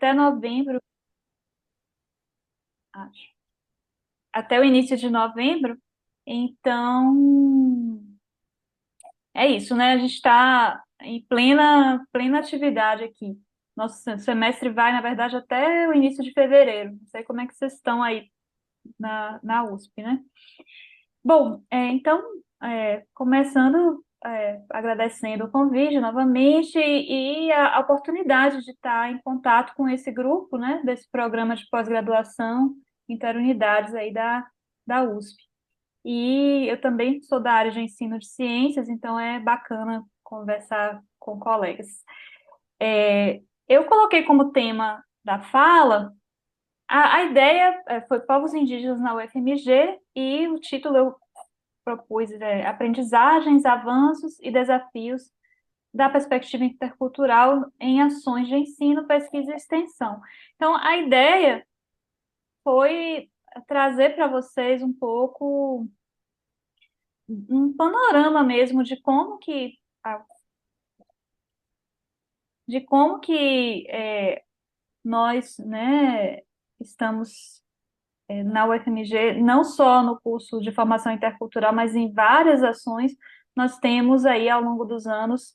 até novembro, acho, até o início de novembro. Então, é isso, né? A gente está em plena atividade aqui. Nosso semestre vai, na verdade, até o início de fevereiro. Não sei como é que vocês estão aí na USP, né? Bom, então, começando, agradecendo o convite novamente e a oportunidade de estar em contato com esse grupo, né, desse programa de pós-graduação interunidades aí da USP. E eu também sou da área de ensino de ciências, então é bacana conversar com colegas. Eu coloquei como tema da fala, a ideia foi Povos Indígenas na UFMG, e o título eu propus aprendizagens, avanços e desafios da perspectiva intercultural em ações de ensino, pesquisa e extensão. Então, a ideia foi trazer para vocês um pouco um panorama mesmo de como que nós, né, estamos na UFMG, não só no curso de formação intercultural, mas em várias ações, nós temos aí ao longo dos anos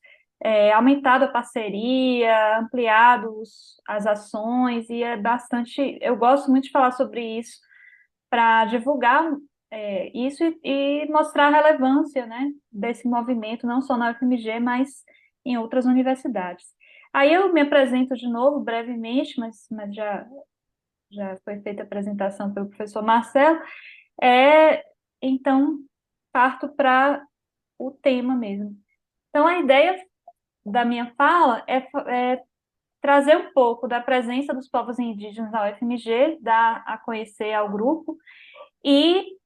aumentado a parceria, ampliado as ações, e é bastante. Eu gosto muito de falar sobre isso para divulgar isso e mostrar a relevância, né, desse movimento, não só na UFMG, mas em outras universidades. Aí eu me apresento de novo brevemente, mas já foi feita a apresentação pelo professor Marcelo, então parto para o tema mesmo. Então, a ideia da minha fala é trazer um pouco da presença dos povos indígenas na UFMG, dar a conhecer ao grupo, e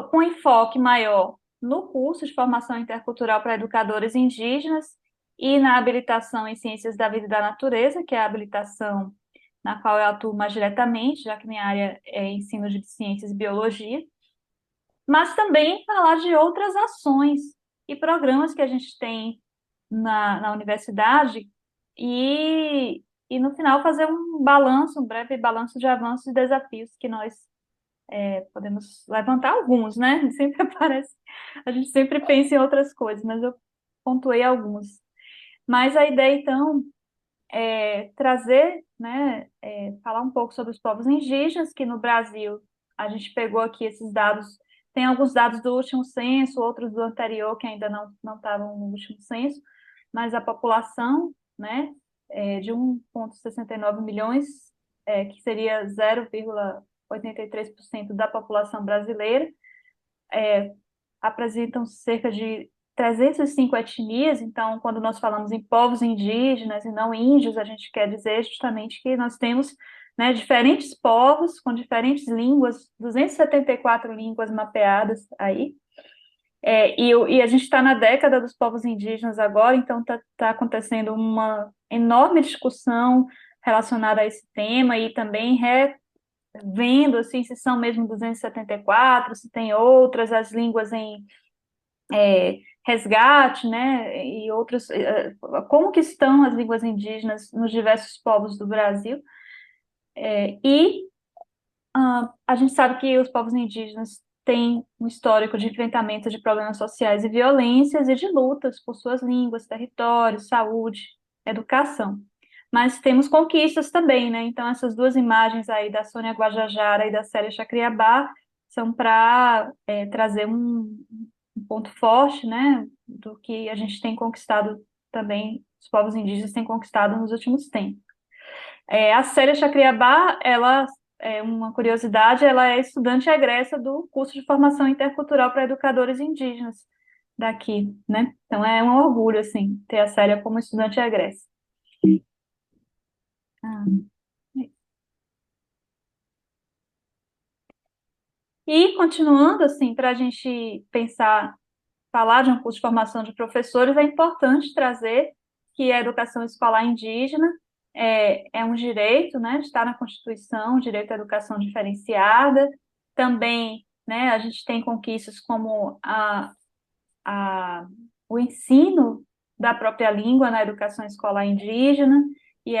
com enfoque maior no curso de formação intercultural para educadores indígenas e na habilitação em Ciências da Vida e da Natureza, que é a habilitação na qual eu atuo mais diretamente, já que minha área é ensino de ciências e biologia, mas também falar de outras ações e programas que a gente tem na universidade e no final fazer um balanço, um breve balanço de avanços e desafios que nós podemos levantar alguns, né? Sempre aparece, a gente sempre pensa em outras coisas, mas eu pontuei alguns. Mas a ideia, então, trazer, né, falar um pouco sobre os povos indígenas, que no Brasil a gente pegou aqui esses dados, tem alguns dados do último censo, outros do anterior que ainda não estavam no último censo, mas a população, né, de 1,69 milhões, que seria 0,83% da população brasileira, apresentam cerca de 305 etnias. Então, quando nós falamos em povos indígenas e não índios, a gente quer dizer justamente que nós temos, né, diferentes povos com diferentes línguas, 274 línguas mapeadas aí. E a gente está na década dos povos indígenas agora, então está acontecendo uma enorme discussão relacionada a esse tema, e também vendo assim, se são mesmo 274, se tem outras, as línguas em resgate, né, e outros, como que estão as línguas indígenas nos diversos povos do Brasil. E a gente sabe que os povos indígenas têm um histórico de enfrentamento de problemas sociais e violências e de lutas por suas línguas, territórios, saúde, educação. Mas temos conquistas também, né? Então, essas duas imagens aí da Sônia Guajajara e da Célia Chacriabá são para trazer um ponto forte, né, do que a gente tem conquistado também, os povos indígenas têm conquistado nos últimos tempos. A Célia Chacriabá, ela é uma curiosidade, ela é estudante egressa do curso de formação intercultural para educadores indígenas daqui, né? Então é um orgulho, assim, ter a Célia como estudante egressa. Ah. E continuando, assim, para a gente pensar, falar de um curso de formação de professores, é importante trazer que a educação escolar indígena é um direito, né, está na Constituição, o direito à educação diferenciada. Também, né, a gente tem conquistas como a, o ensino da própria língua na educação escolar indígena, que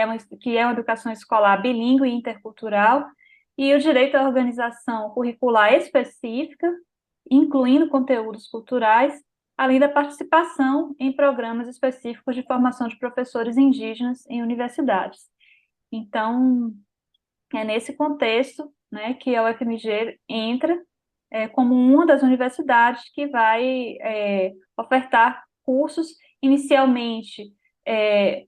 é uma educação escolar bilíngue e intercultural, e o direito à organização curricular específica, incluindo conteúdos culturais, além da participação em programas específicos de formação de professores indígenas em universidades. Então, é nesse contexto, né, que a UFMG entra como uma das universidades que vai ofertar cursos. Inicialmente,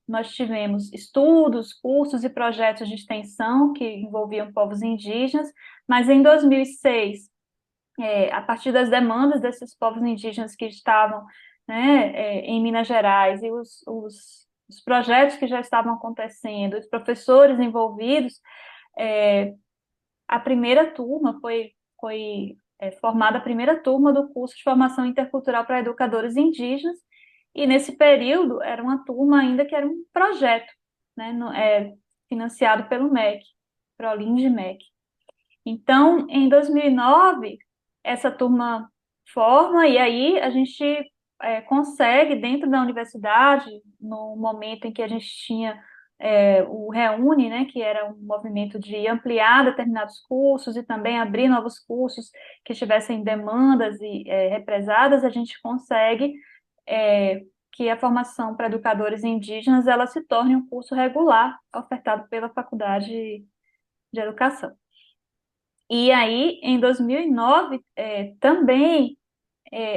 nós tivemos estudos, cursos e projetos de extensão que envolviam povos indígenas, mas em 2006, a partir das demandas desses povos indígenas que estavam, né, em Minas Gerais e os projetos que já estavam acontecendo, os professores envolvidos, a primeira turma foi formada a primeira turma do curso de formação intercultural para educadores indígenas, e nesse período era uma turma ainda que era um projeto, né, financiado pelo MEC, ProLinge MEC. Então, em 2009, essa turma forma, e aí a gente consegue, dentro da universidade, no momento em que a gente tinha o Reúne, né, que era um movimento de ampliar determinados cursos e também abrir novos cursos que tivessem demandas represadas, a gente consegue que a formação para educadores indígenas ela se torne um curso regular ofertado pela Faculdade de Educação. E aí, em 2009, também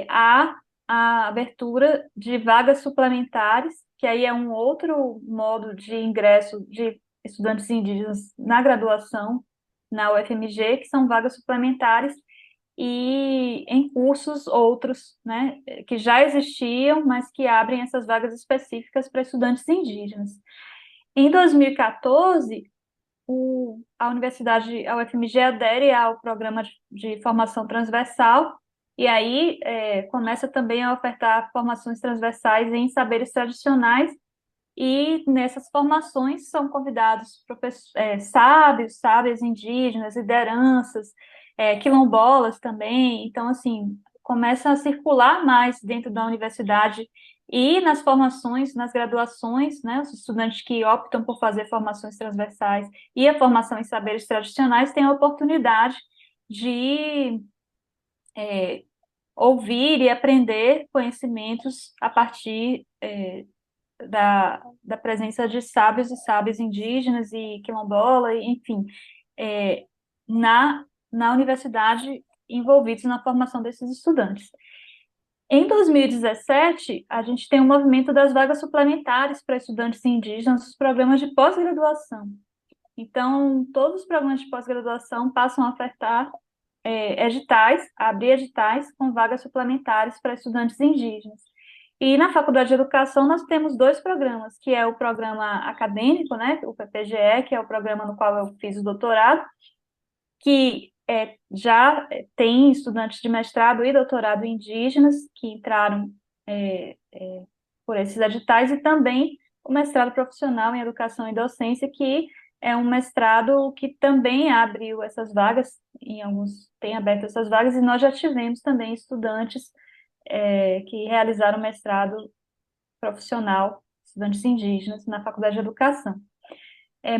há a abertura de vagas suplementares, que aí é um outro modo de ingresso de estudantes indígenas na graduação na UFMG, que são vagas suplementares e em cursos outros, né, que já existiam, mas que abrem essas vagas específicas para estudantes indígenas. Em 2014, a universidade, a UFMG adere ao programa de formação transversal, e aí começa também a ofertar formações transversais em saberes tradicionais, e nessas formações são convidados sábios, sábias indígenas, lideranças, quilombolas também. Então, assim, começa a circular mais dentro da universidade e nas formações, nas graduações, né, os estudantes que optam por fazer formações transversais e a formação em saberes tradicionais têm a oportunidade de ouvir e aprender conhecimentos a partir da presença de sábios e sábias indígenas e quilombola, enfim, é, na universidade envolvidos na formação desses estudantes. Em 2017, a gente tem um movimento das vagas suplementares para estudantes indígenas nos programas de pós-graduação. Então, todos os programas de pós-graduação passam a ofertar editais, abrir editais com vagas suplementares para estudantes indígenas. E na Faculdade de Educação nós temos dois programas, que é o programa acadêmico, né, o PPGE, que é o programa no qual eu fiz o doutorado, que já tem estudantes de mestrado e doutorado indígenas que entraram por esses editais, e também o mestrado profissional em Educação e Docência, que é um mestrado que também abriu essas vagas, em alguns tem aberto essas vagas, e nós já tivemos também estudantes que realizaram mestrado profissional, estudantes indígenas, na Faculdade de Educação.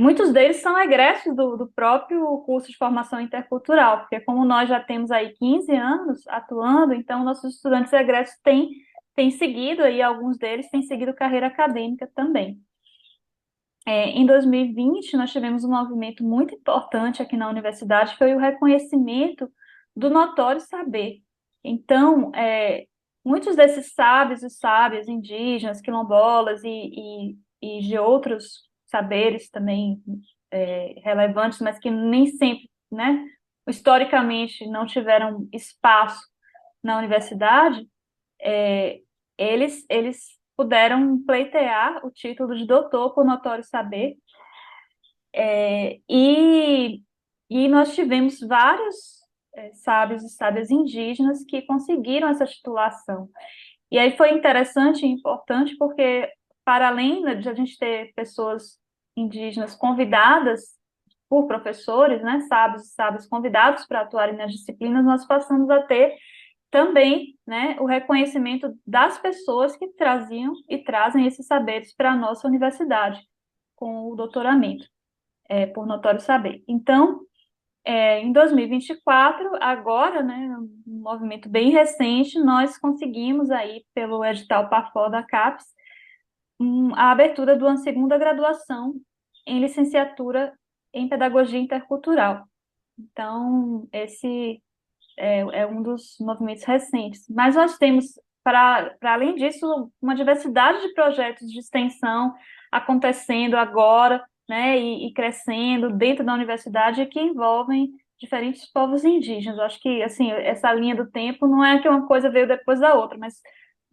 Muitos deles são egressos do próprio curso de formação intercultural, porque como nós já temos aí 15 anos atuando, então nossos estudantes egressos têm seguido, aí alguns deles têm seguido carreira acadêmica também. Em 2020, nós tivemos um movimento muito importante aqui na universidade, foi o reconhecimento do notório saber. Então, muitos desses sábios e sábias indígenas, quilombolas e de outros saberes também relevantes, mas que nem sempre, né, historicamente não tiveram espaço na universidade, eles puderam pleitear o título de doutor por notório saber, e nós tivemos vários sábios e sábias indígenas que conseguiram essa titulação. E aí foi interessante e importante porque, para além de a gente ter pessoas indígenas convidadas por professores, né, sábios e sábias convidados para atuarem nas disciplinas, nós passamos a ter também, né, o reconhecimento das pessoas que traziam e trazem esses saberes para a nossa universidade, com o doutoramento, por notório saber. Então, em 2024, agora, né, um movimento bem recente, nós conseguimos aí, pelo edital PAFOR da CAPES, a abertura de uma segunda graduação em licenciatura em Pedagogia Intercultural. Então, esse é um dos movimentos recentes. Mas nós temos, para além disso, uma diversidade de projetos de extensão acontecendo agora, né, e crescendo dentro da universidade que envolvem diferentes povos indígenas. Eu acho que, assim, essa linha do tempo não é que uma coisa veio depois da outra, mas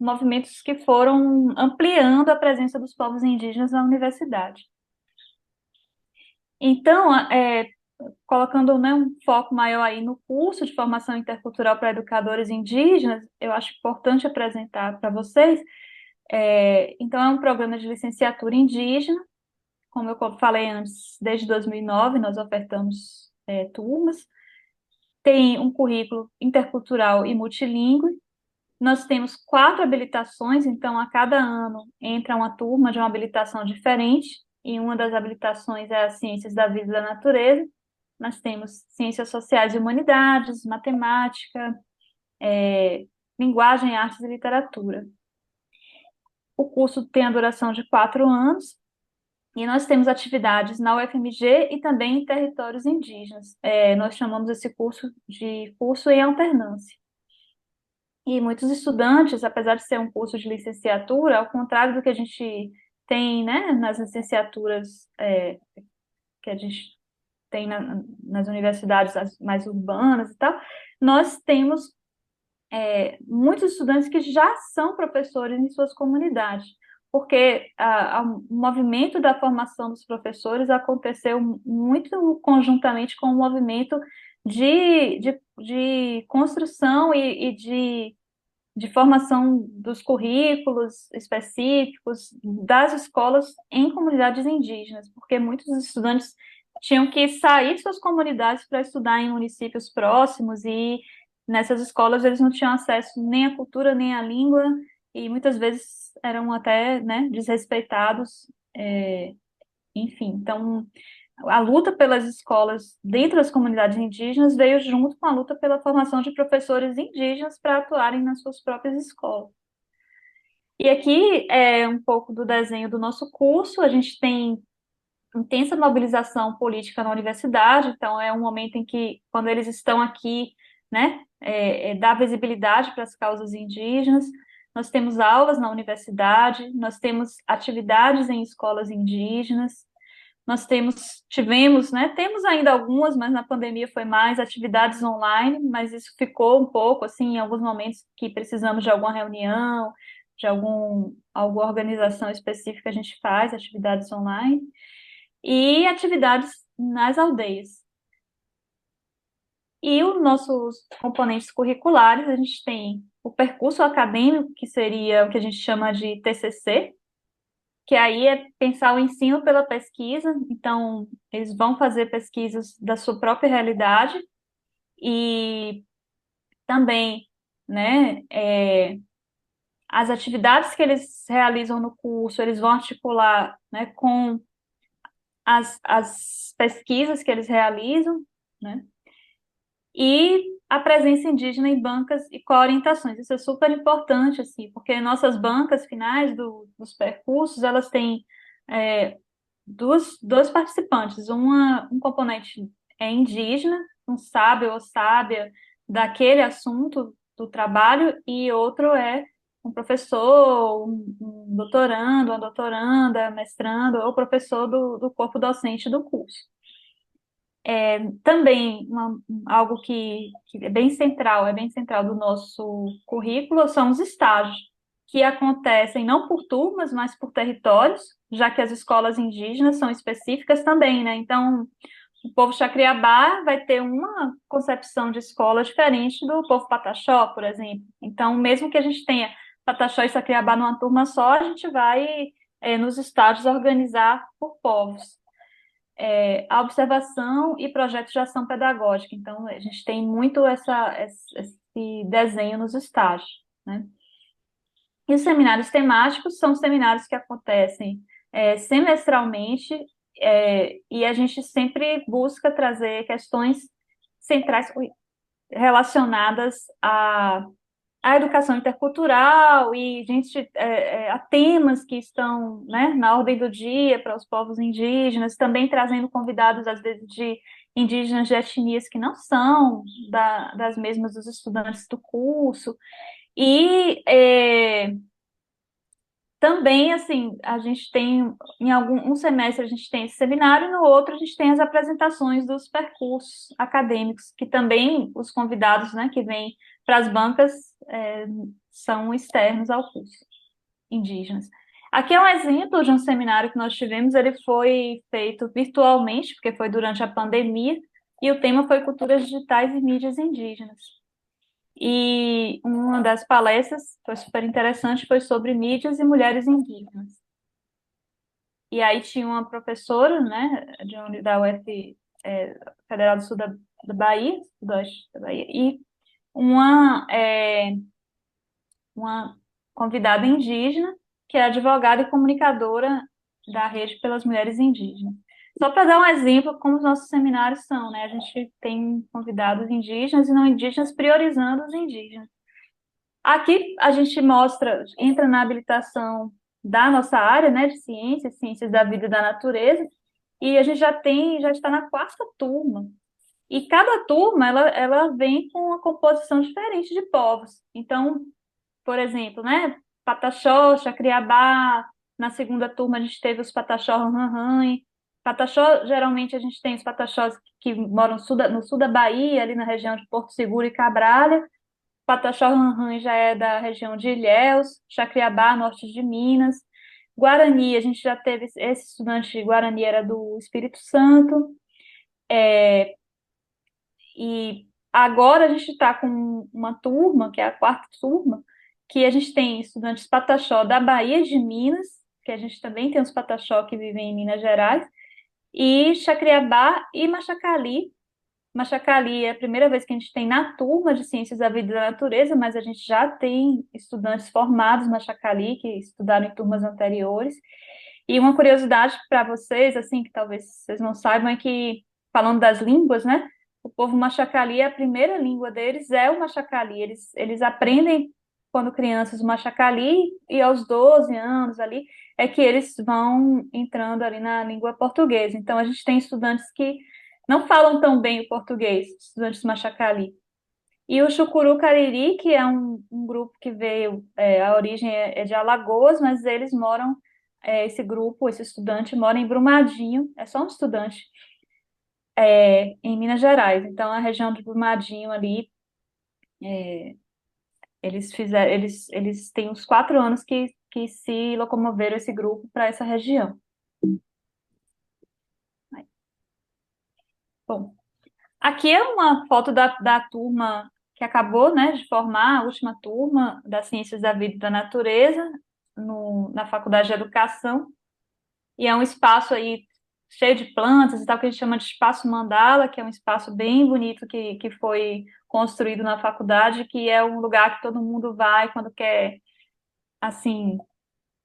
movimentos que foram ampliando a presença dos povos indígenas na universidade. Então, colocando, né, um foco maior aí no curso de formação intercultural para educadores indígenas, eu acho importante apresentar para vocês. Então, é um programa de licenciatura indígena, como eu falei antes, desde 2009 nós ofertamos turmas, tem um currículo intercultural e multilingüe, nós temos 4 habilitações, então a cada ano entra uma turma de uma habilitação diferente, e uma das habilitações é as ciências da vida e da natureza. Nós temos ciências sociais e humanidades, matemática, linguagem, artes e literatura. O curso tem a duração de 4 anos e nós temos atividades na UFMG e também em territórios indígenas. Nós chamamos esse curso de curso em alternância. E muitos estudantes, apesar de ser um curso de licenciatura, ao contrário do que a gente tem, né, nas licenciaturas que a gente tem nas universidades mais urbanas e tal, nós temos muitos estudantes que já são professores em suas comunidades, porque o movimento da formação dos professores aconteceu muito conjuntamente com o movimento de construção e de formação dos currículos específicos das escolas em comunidades indígenas, porque muitos estudantes tinham que sair de suas comunidades para estudar em municípios próximos e nessas escolas eles não tinham acesso nem à cultura nem à língua e muitas vezes eram até, né, desrespeitados, enfim. Então, a luta pelas escolas dentro das comunidades indígenas veio junto com a luta pela formação de professores indígenas para atuarem nas suas próprias escolas. E aqui é um pouco do desenho do nosso curso. A gente tem intensa mobilização política na universidade, então é um momento em que, quando eles estão aqui, né, dá visibilidade para as causas indígenas. Nós temos aulas na universidade, nós temos atividades em escolas indígenas, tivemos, né, temos ainda algumas, mas na pandemia foi mais atividades online, mas isso ficou um pouco, assim, em alguns momentos que precisamos de alguma reunião, de alguma organização específica, a gente faz atividades online, e atividades nas aldeias. E os nossos componentes curriculares, a gente tem o percurso acadêmico, que seria o que a gente chama de TCC, que aí é pensar o ensino pela pesquisa, então eles vão fazer pesquisas da sua própria realidade e também, né, as atividades que eles realizam no curso, eles vão articular, né, com as pesquisas que eles realizam, né, e a presença indígena em bancas e co-orientações. Isso é super importante, assim, porque nossas bancas finais dos percursos, elas têm dois participantes. Um componente é indígena, um sábio ou sábia daquele assunto do trabalho, e outro é um professor, um doutorando, uma doutoranda, mestrando, ou professor do corpo docente do curso. Também algo que é bem central do nosso currículo são os estágios, que acontecem não por turmas, mas por territórios, já que as escolas indígenas são específicas também, né? Então, o povo Chacriabá vai ter uma concepção de escola diferente do povo Pataxó, por exemplo. Então, mesmo que a gente tenha Pataxó e Chacriabá numa turma só, a gente vai, nos estágios, organizar por povos. A observação e projetos de ação pedagógica. Então, a gente tem muito esse desenho nos estágios, né? E os seminários temáticos são seminários que acontecem semestralmente, e a gente sempre busca trazer questões centrais relacionadas à educação intercultural e a temas que estão, né, na ordem do dia para os povos indígenas, também trazendo convidados, às vezes, de indígenas de etnias que não são das mesmas dos estudantes do curso. E também, assim, a gente tem, um semestre a gente tem esse seminário, no outro a gente tem as apresentações dos percursos acadêmicos, que também os convidados, né, que vêm para as bancas, são externos ao curso, indígenas. Aqui é um exemplo de um seminário que nós tivemos, ele foi feito virtualmente, porque foi durante a pandemia, e o tema foi Culturas Digitais e Mídias Indígenas. E uma das palestras foi super interessante, foi sobre mídias e mulheres indígenas. E aí tinha uma professora, né, da UF, Federal do Sul da Bahia, Sudoeste da Bahia, e uma convidada indígena, que é advogada e comunicadora da Rede pelas Mulheres Indígenas. Só para dar um exemplo como os nossos seminários são, né? A gente tem convidados indígenas e não indígenas priorizando os indígenas. Aqui a gente mostra, entra na habilitação da nossa área, né, de ciências, ciências da vida e da natureza, e a gente já está na quarta turma. E cada turma, ela vem com uma composição diferente de povos. Então, por exemplo, né, Pataxó, Chacriabá, na segunda turma a gente teve os Pataxó Ranranhã. Pataxó, geralmente a gente tem os Pataxós que moram no sul da Bahia, ali na região de Porto Seguro e Cabralha. Pataxó-Ranran já é da região de Ilhéus, Chacriabá, norte de Minas. Guarani, a gente já teve, esse estudante de Guarani era do Espírito Santo. E agora a gente está com uma turma, que é a quarta turma, que a gente tem estudantes Pataxó da Bahia de Minas, que a gente também tem os Pataxó que vivem em Minas Gerais, e Chacriabá e Machacali. Machacali é a primeira vez que a gente tem na turma de Ciências da Vida e da Natureza, mas a gente já tem estudantes formados em Machacali, que estudaram em turmas anteriores. E uma curiosidade para vocês, assim, que talvez vocês não saibam, é que, falando das línguas, né? O povo Machacali, a primeira língua deles é o Machacali. Eles aprendem, quando crianças, o Machacali, e aos 12 anos ali, é que eles vão entrando ali na língua portuguesa. Então, a gente tem estudantes que não falam tão bem o português, estudantes Machacali. E o Chucuru Cariri, que é um grupo que veio, a origem é de Alagoas, mas eles moram, esse grupo, esse estudante mora em Brumadinho, é só um estudante, em Minas Gerais. Então, a região de Brumadinho ali, eles têm uns 4 anos que se locomoveram esse grupo para essa região. Bom, aqui é uma foto da turma que acabou, né, de formar, a última turma das Ciências da Vida e da Natureza, na Faculdade de Educação, e é um espaço aí cheio de plantas e tal, que a gente chama de espaço mandala, que é um espaço bem bonito que foi construído na faculdade, que é um lugar que todo mundo vai quando quer, assim,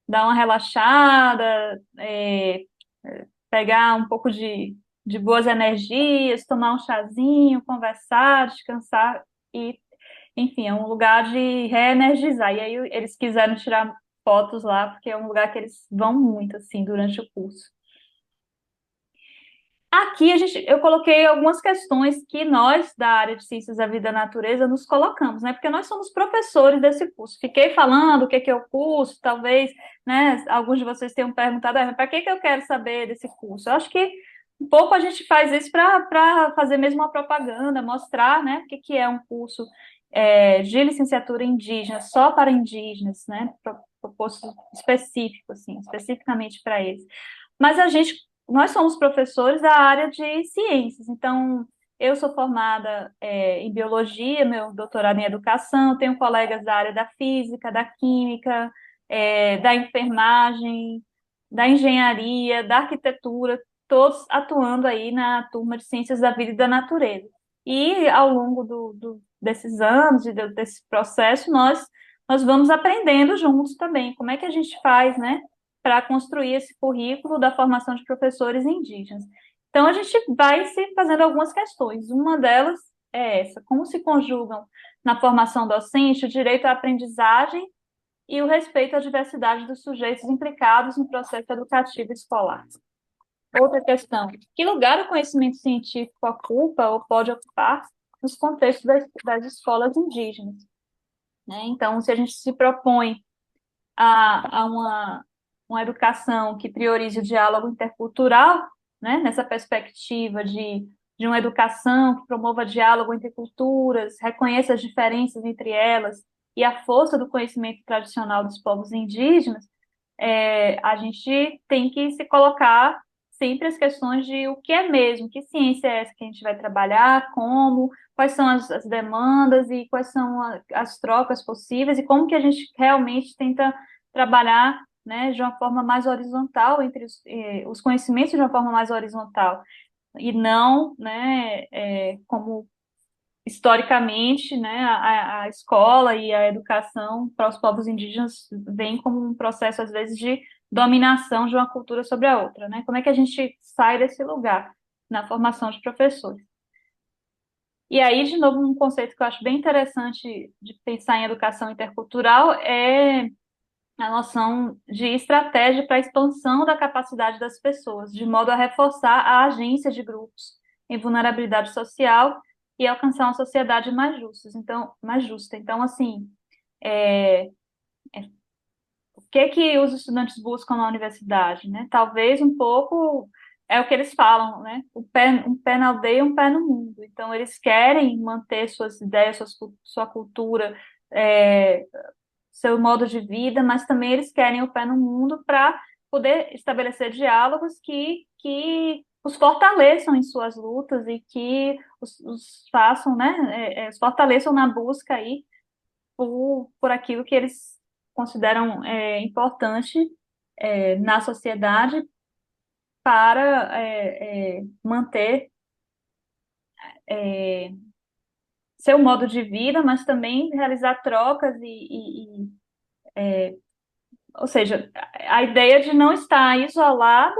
dar uma relaxada, pegar um pouco de boas energias, tomar um chazinho, conversar, descansar e, enfim, é um lugar de reenergizar. E aí eles quiseram tirar fotos lá, porque é um lugar que eles vão muito, assim, durante o curso. Aqui eu coloquei algumas questões que nós, da área de Ciências da Vida e da Natureza, nos colocamos, né? Porque nós somos professores desse curso. Fiquei falando o que é o curso, talvez, né, alguns de vocês tenham perguntado, para que eu quero saber desse curso? Eu acho que um pouco a gente faz isso para fazer mesmo uma propaganda, mostrar, né, o que é um curso de licenciatura indígena, só para indígenas, né? Proposto específico, assim, especificamente para eles. Mas nós somos professores da área de ciências, então eu sou formada em biologia, meu doutorado em educação, tenho colegas da área da física, da química, da enfermagem, da engenharia, da arquitetura, todos atuando aí na turma de ciências da vida e da natureza. E ao longo desses anos e desse processo, nós vamos aprendendo juntos também como é que a gente faz, né? para construir esse currículo da formação de professores indígenas. Então, a gente vai se fazendo algumas questões. Uma delas é essa: como se conjugam na formação docente o direito à aprendizagem e o respeito à diversidade dos sujeitos implicados no processo educativo escolar. Outra questão: que lugar o conhecimento científico ocupa ou pode ocupar nos contextos das escolas indígenas, né? Então, se a gente se propõe a uma educação que priorize o diálogo intercultural, né, nessa perspectiva de uma educação que promova diálogo entre culturas, reconheça as diferenças entre elas e a força do conhecimento tradicional dos povos indígenas, a gente tem que se colocar sempre as questões de o que é mesmo, que ciência é essa que a gente vai trabalhar, como, quais são as demandas e quais são as trocas possíveis e como que a gente realmente tenta trabalhar, né, de uma forma mais horizontal entre os conhecimentos de uma forma mais horizontal e não, né, como historicamente, né, a escola e a educação para os povos indígenas vem como um processo, às vezes, de dominação de uma cultura sobre a outra, né? Como é que a gente sai desse lugar na formação de professores? E aí, de novo, um conceito que eu acho bem interessante de pensar em educação intercultural é a noção de estratégia para a expansão da capacidade das pessoas, de modo a reforçar a agência de grupos em vulnerabilidade social e alcançar uma sociedade mais justa. Então, mais justa. Então, assim, o que que os estudantes buscam na universidade, né? Talvez um pouco é o que eles falam, né? Um pé na aldeia e um pé no mundo. Então, eles querem manter suas ideias, sua cultura, é, seu modo de vida, mas também eles querem o pé no mundo para poder estabelecer diálogos que os fortaleçam em suas lutas e que os façam, né, os fortaleçam na busca aí por aquilo que eles consideram importante na sociedade para manter seu modo de vida, mas também realizar trocas ou seja, a ideia de não estar isolado,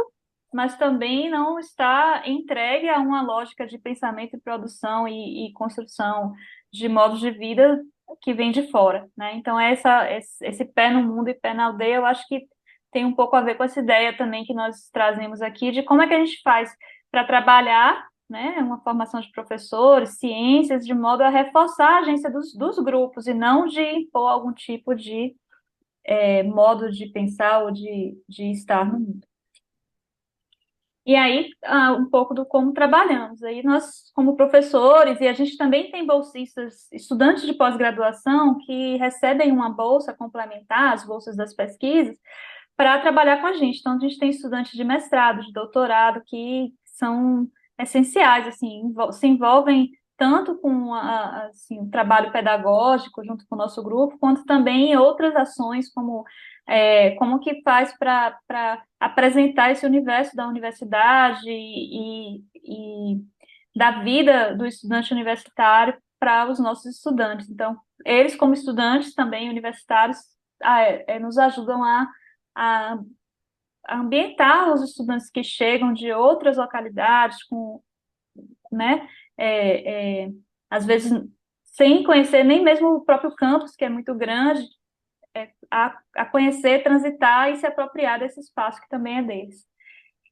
mas também não estar entregue a uma lógica de pensamento e produção e construção de modos de vida que vem de fora, né? Então, esse pé no mundo e pé na aldeia, eu acho que tem um pouco a ver com essa ideia também que nós trazemos aqui de como é que a gente faz para trabalhar, né, uma formação de professores, ciências, de modo a reforçar a agência dos grupos e não de impor algum tipo de modo de pensar ou de estar no mundo. E aí, um pouco do como trabalhamos. Aí nós, como professores, e a gente também tem bolsistas, estudantes de pós-graduação que recebem uma bolsa complementar, as bolsas das pesquisas, para trabalhar com a gente. Então, a gente tem estudantes de mestrado, de doutorado, que são essenciais, assim, se envolvem tanto com assim, o trabalho pedagógico junto com o nosso grupo, quanto também em outras ações, como que faz para apresentar esse universo da universidade e da vida do estudante universitário para os nossos estudantes. Então, eles, como estudantes também universitários, nos ajudam a ambientar os estudantes que chegam de outras localidades, né, é, é, às vezes sem conhecer nem mesmo o próprio campus, que é muito grande, a conhecer, transitar e se apropriar desse espaço que também é deles.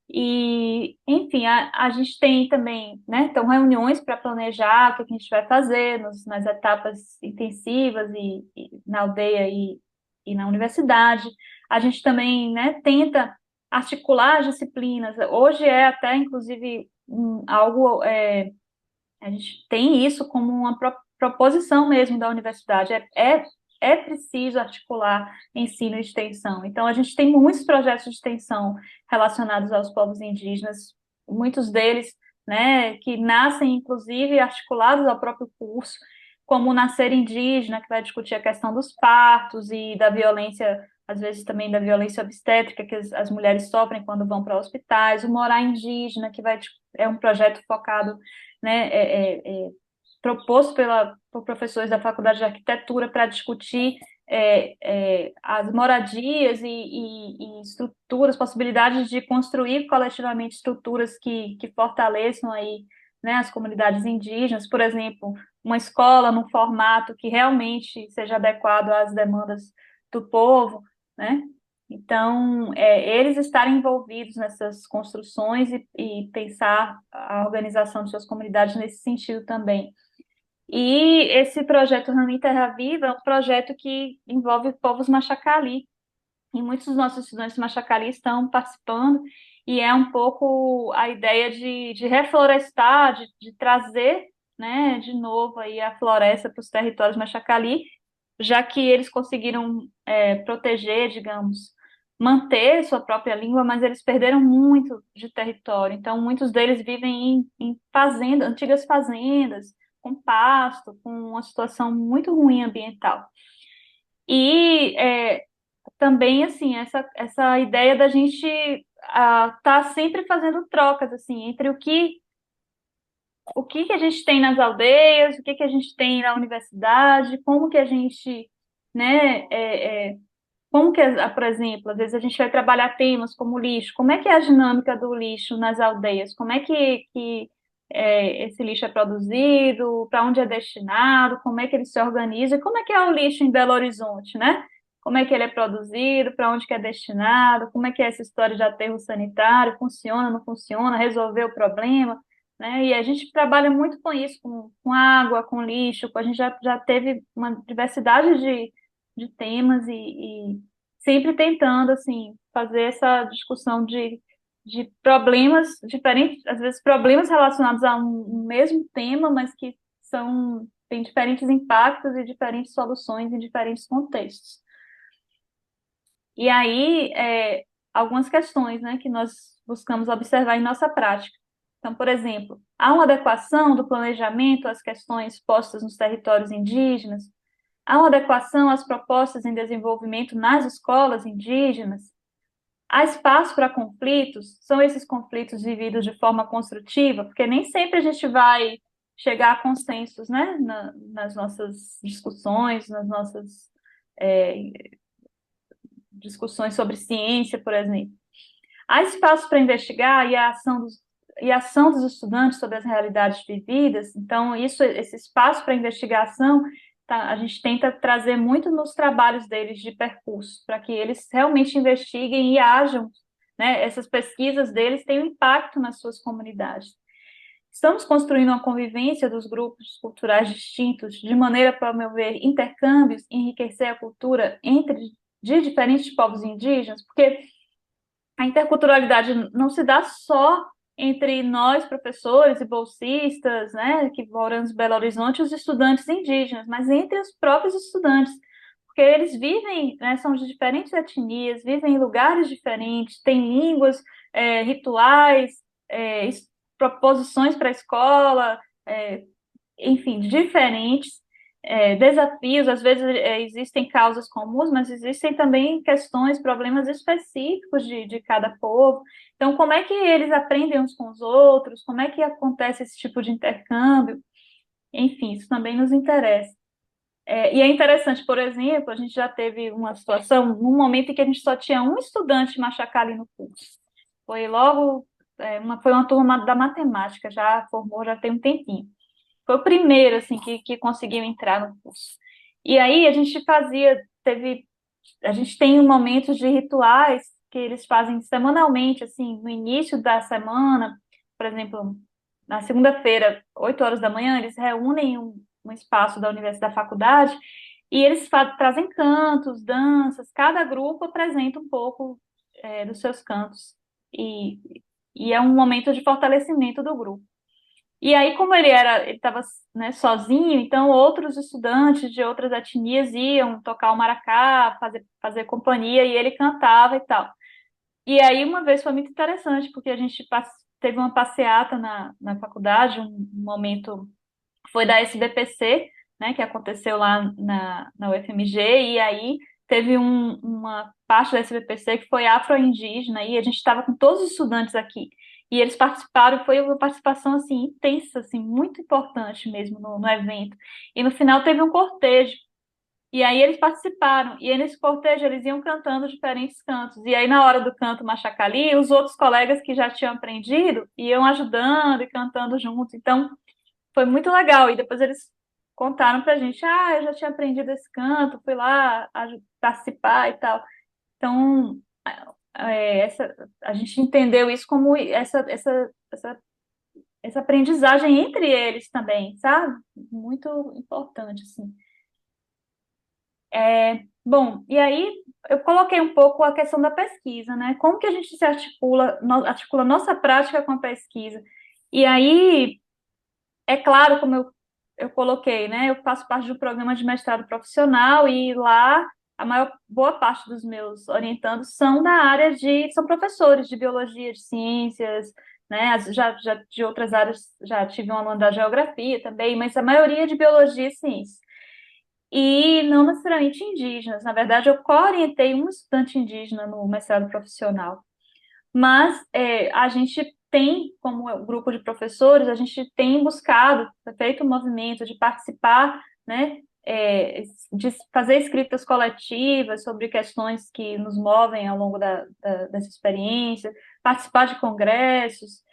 E, enfim, a gente tem também, né, então, reuniões para planejar o que a gente vai fazer nas etapas intensivas e na aldeia e na universidade. A gente também, né, tenta articular as disciplinas. Hoje é até, inclusive, algo, a gente tem isso como uma proposição mesmo da universidade. É preciso articular ensino e extensão. Então, a gente tem muitos projetos de extensão relacionados aos povos indígenas, muitos deles, né, que nascem, inclusive, articulados ao próprio curso, como o Nascer Indígena, que vai discutir a questão dos partos e da violência, às vezes também da violência obstétrica que as mulheres sofrem quando vão para hospitais, o Morar Indígena, que é um projeto focado, né, proposto por professores da Faculdade de Arquitetura para discutir as moradias e estruturas, possibilidades de construir coletivamente estruturas que fortaleçam aí, né, as comunidades indígenas, por exemplo, uma escola num formato que realmente seja adequado às demandas do povo, né? Então, eles estarem envolvidos nessas construções e pensar a organização de suas comunidades nesse sentido também. E esse projeto Rami Terra Viva é um projeto que envolve povos Machacali, e muitos dos nossos estudantes Machacali estão participando, e é um pouco a ideia de reflorestar, de trazer, né, de novo aí a floresta para os territórios Machacali, já que eles conseguiram proteger, digamos, manter sua própria língua, mas eles perderam muito de território. Então, muitos deles vivem em fazendas, antigas fazendas, com pasto, com uma situação muito ruim ambiental. E também, assim, essa ideia da gente tá sempre fazendo trocas, assim, entre o que a gente tem nas aldeias, o que a gente tem na universidade, como que a gente, né, como que, por exemplo, às vezes a gente vai trabalhar temas como lixo, como é que é a dinâmica do lixo nas aldeias, como é que esse lixo é produzido, para onde é destinado, como é que ele se organiza, e como é que é o lixo em Belo Horizonte, né? Como é que ele é produzido, para onde que é destinado, como é que é essa história de aterro sanitário, funciona, não funciona, resolver o problema, né? E a gente trabalha muito com isso, com água, com lixo, a gente já teve uma diversidade de temas e sempre tentando, assim, fazer essa discussão de problemas diferentes, às vezes problemas relacionados a um mesmo tema, mas que têm diferentes impactos e diferentes soluções em diferentes contextos. E aí, algumas questões, né, que nós buscamos observar em nossa prática. Então, por exemplo, há uma adequação do planejamento às questões postas nos territórios indígenas? Há uma adequação às propostas em desenvolvimento nas escolas indígenas? Há espaço para conflitos? São esses conflitos vividos de forma construtiva? Porque nem sempre a gente vai chegar a consensos, né, nas nossas discussões, nas nossas é, discussões sobre ciência, por exemplo. Há espaço para investigar e a ação dos estudantes sobre as realidades vividas. Então, esse espaço para investigação, tá, a gente tenta trazer muito nos trabalhos deles de percurso, para que eles realmente investiguem e ajam, né, essas pesquisas deles têm um impacto nas suas comunidades. Estamos construindo uma convivência dos grupos culturais distintos, de maneira a promover intercâmbios e enriquecer a cultura de diferentes povos indígenas, porque a interculturalidade não se dá só entre nós, professores e bolsistas, né, que moramos em Belo Horizonte, e os estudantes indígenas, mas entre os próprios estudantes, porque eles vivem, né, são de diferentes etnias, vivem em lugares diferentes, têm línguas, rituais, é, proposições para a escola, enfim, diferentes, desafios, às vezes existem causas comuns, mas existem também questões, problemas específicos de cada povo. Então, como é que eles aprendem uns com os outros? Como é que acontece esse tipo de intercâmbio? Enfim, isso também nos interessa. E é interessante, por exemplo, a gente já teve uma situação, num momento em que a gente só tinha um estudante machacali no curso. Foi logo, foi uma turma da matemática, já formou, já tem um tempinho. Foi o primeiro, assim, que conseguiu entrar no curso. E aí a gente tem momentos de rituais que eles fazem semanalmente, assim, no início da semana, por exemplo, na segunda-feira, 8 horas da manhã, eles reúnem um espaço da universidade, da faculdade, e eles trazem cantos, danças, cada grupo apresenta um pouco, dos seus cantos. E, e é um momento de fortalecimento do grupo. E aí, como ele estava, né, sozinho, então outros estudantes de outras etnias iam tocar o maracá, fazer companhia, e ele cantava e tal. E aí, uma vez foi muito interessante, porque a gente teve uma passeata na faculdade, um momento foi da SBPC, né, que aconteceu lá na UFMG, e aí teve uma parte da SBPC que foi afro-indígena, e a gente estava com todos os estudantes aqui, e eles participaram, foi uma participação, assim, intensa, assim, muito importante mesmo no evento, e no final teve um cortejo, E aí eles participaram. E aí nesse cortejo eles iam cantando diferentes cantos. E aí na hora do canto Machacali, os outros colegas que já tinham aprendido iam ajudando e cantando junto. Então foi muito legal. E depois eles contaram pra gente: ah, eu já tinha aprendido esse canto, fui lá participar e tal. Então, a gente entendeu isso como essa aprendizagem entre eles também, sabe? Muito importante, assim. Bom, e aí eu coloquei um pouco a questão da pesquisa, né? Como que a gente se articula, articula nossa prática com a pesquisa? E aí, é claro, como eu coloquei, né? Eu faço parte de um programa de mestrado profissional e lá a maior boa parte dos meus orientandos são da área são professores de biologia, de ciências, né? Já de outras áreas, já tive um aluno da geografia também, mas a maioria de biologia e ciências. E não necessariamente indígenas. Na verdade, eu co-orientei um estudante indígena no mestrado profissional. Mas a gente tem, como grupo de professores, a gente tem buscado, feito um movimento de participar, né, de fazer escritas coletivas sobre questões que nos movem ao longo dessa experiência, participar de congressos,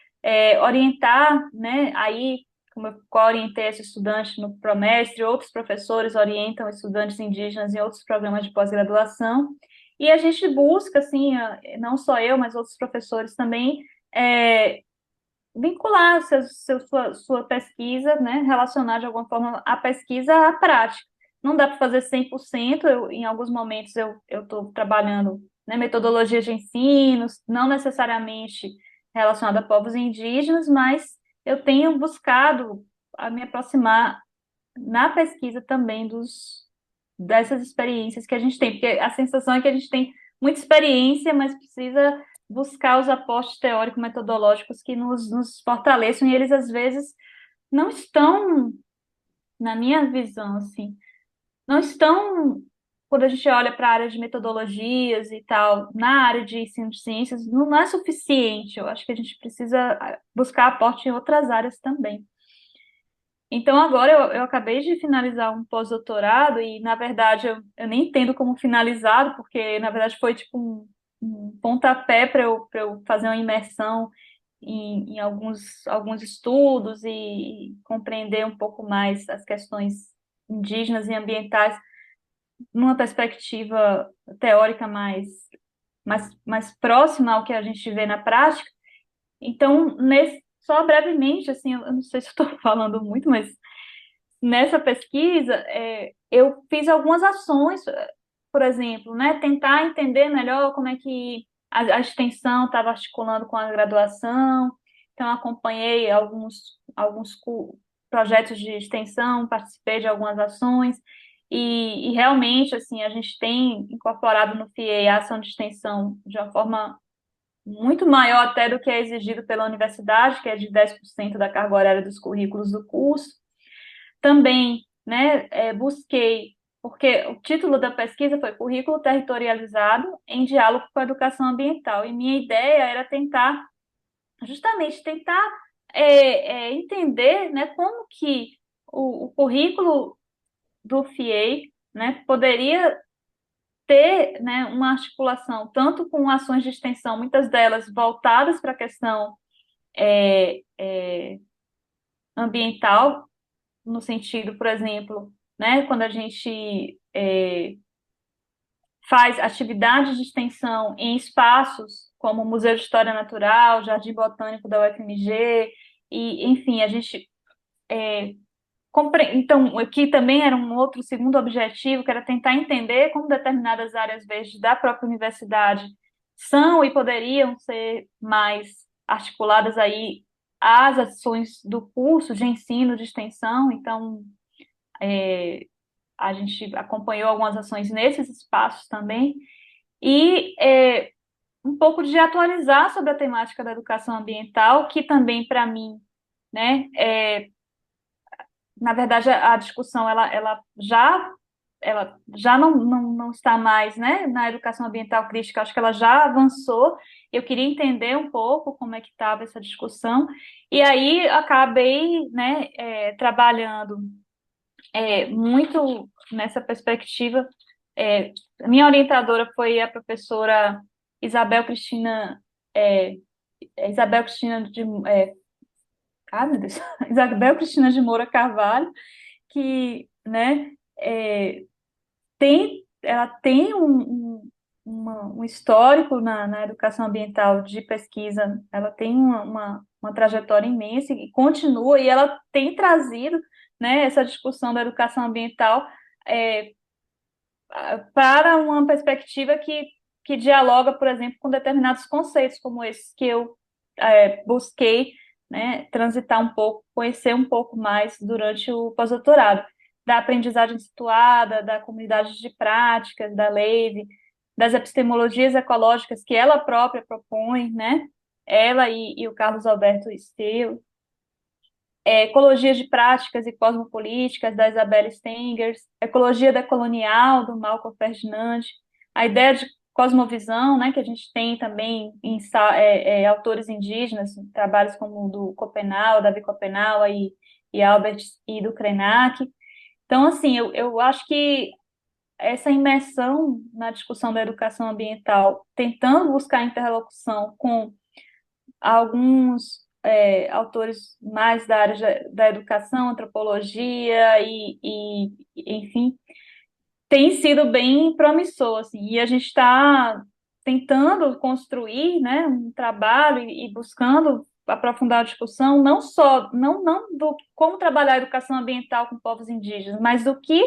orientar, né, aí, como eu orientei esse estudante no Promestre, outros professores orientam estudantes indígenas em outros programas de pós-graduação, e a gente busca, assim, não só eu, mas outros professores também, é, vincular sua pesquisa, né, relacionar de alguma forma a pesquisa à prática. Não dá para fazer 100%, em alguns momentos eu estou trabalhando, né, metodologias de ensino, não necessariamente relacionada a povos indígenas, mas eu tenho buscado a me aproximar na pesquisa também dessas experiências que a gente tem, porque a sensação é que a gente tem muita experiência, mas precisa buscar os aportes teórico-metodológicos que nos fortaleçam, e eles às vezes não estão, na minha visão, assim, não estão, quando a gente olha para a área de metodologias e tal, na área de ensino de ciências, não é suficiente. Eu acho que a gente precisa buscar aporte em outras áreas também. Então, agora eu acabei de finalizar um pós-doutorado e, na verdade, eu nem entendo como finalizado, porque, na verdade, foi tipo um pontapé para eu fazer uma imersão em alguns estudos e compreender um pouco mais as questões indígenas e ambientais numa perspectiva teórica mais próxima ao que a gente vê na prática. Então, só brevemente, assim, eu não sei se eu estou falando muito, mas nessa pesquisa, eu fiz algumas ações, por exemplo, né, tentar entender melhor como é que a extensão estava articulando com a graduação. Então, acompanhei alguns projetos de extensão, participei de algumas ações, e realmente, assim, a gente tem incorporado no FIEI a ação de extensão de uma forma muito maior até do que é exigido pela universidade, que é de 10% da carga horária dos currículos do curso. Também, né, busquei, porque o título da pesquisa foi Currículo Territorializado em Diálogo com a Educação Ambiental, e minha ideia era justamente tentar entender, né, como que o currículo do FIEI, né, poderia ter, né, uma articulação tanto com ações de extensão, muitas delas voltadas para a questão ambiental, no sentido, por exemplo, né, quando a gente faz atividades de extensão em espaços como o Museu de História Natural, Jardim Botânico da UFMG, e, enfim, a gente então, aqui também era um outro segundo objetivo, que era tentar entender como determinadas áreas verdes da própria universidade são e poderiam ser mais articuladas aí às ações do curso de ensino de extensão. Então, a gente acompanhou algumas ações nesses espaços também, e um pouco de atualizar sobre a temática da educação ambiental, que também, para mim, né, na verdade, a discussão ela já não está mais, né, na educação ambiental crítica, acho que ela já avançou. Eu queria entender um pouco como é que estava essa discussão, e aí acabei, né, trabalhando muito nessa perspectiva. A minha orientadora foi a professora Isabel Cristina, é, Isabel Cristina de, meu Deus, Isabel Cristina de Moura Carvalho, que, né, ela tem um histórico na educação ambiental de pesquisa, ela tem uma trajetória imensa e continua, e ela tem trazido, né, essa discussão da educação ambiental é, para uma perspectiva que dialoga, por exemplo, com determinados conceitos, como esse que eu busquei, né, transitar um pouco, conhecer um pouco mais durante o pós-doutorado, da aprendizagem situada, da comunidade de práticas, da LEIVE, das epistemologias ecológicas que ela própria propõe, né, ela e o Carlos Alberto Steel, Ecologia de Práticas e Cosmopolíticas, da Isabelle Stengers, Ecologia Decolonial, do Malcolm Ferdinand, a ideia de cosmovisão, né, que a gente tem também em autores indígenas, trabalhos como o do Copenau, Davi Copenau e Albert e do Krenak. Então, assim, eu acho que essa imersão na discussão da educação ambiental, tentando buscar interlocução com alguns autores mais da área da educação, antropologia enfim, tem sido bem promissor, assim, e a gente está tentando construir, né, um trabalho e buscando aprofundar a discussão, não só, não do como trabalhar a educação ambiental com povos indígenas, mas do que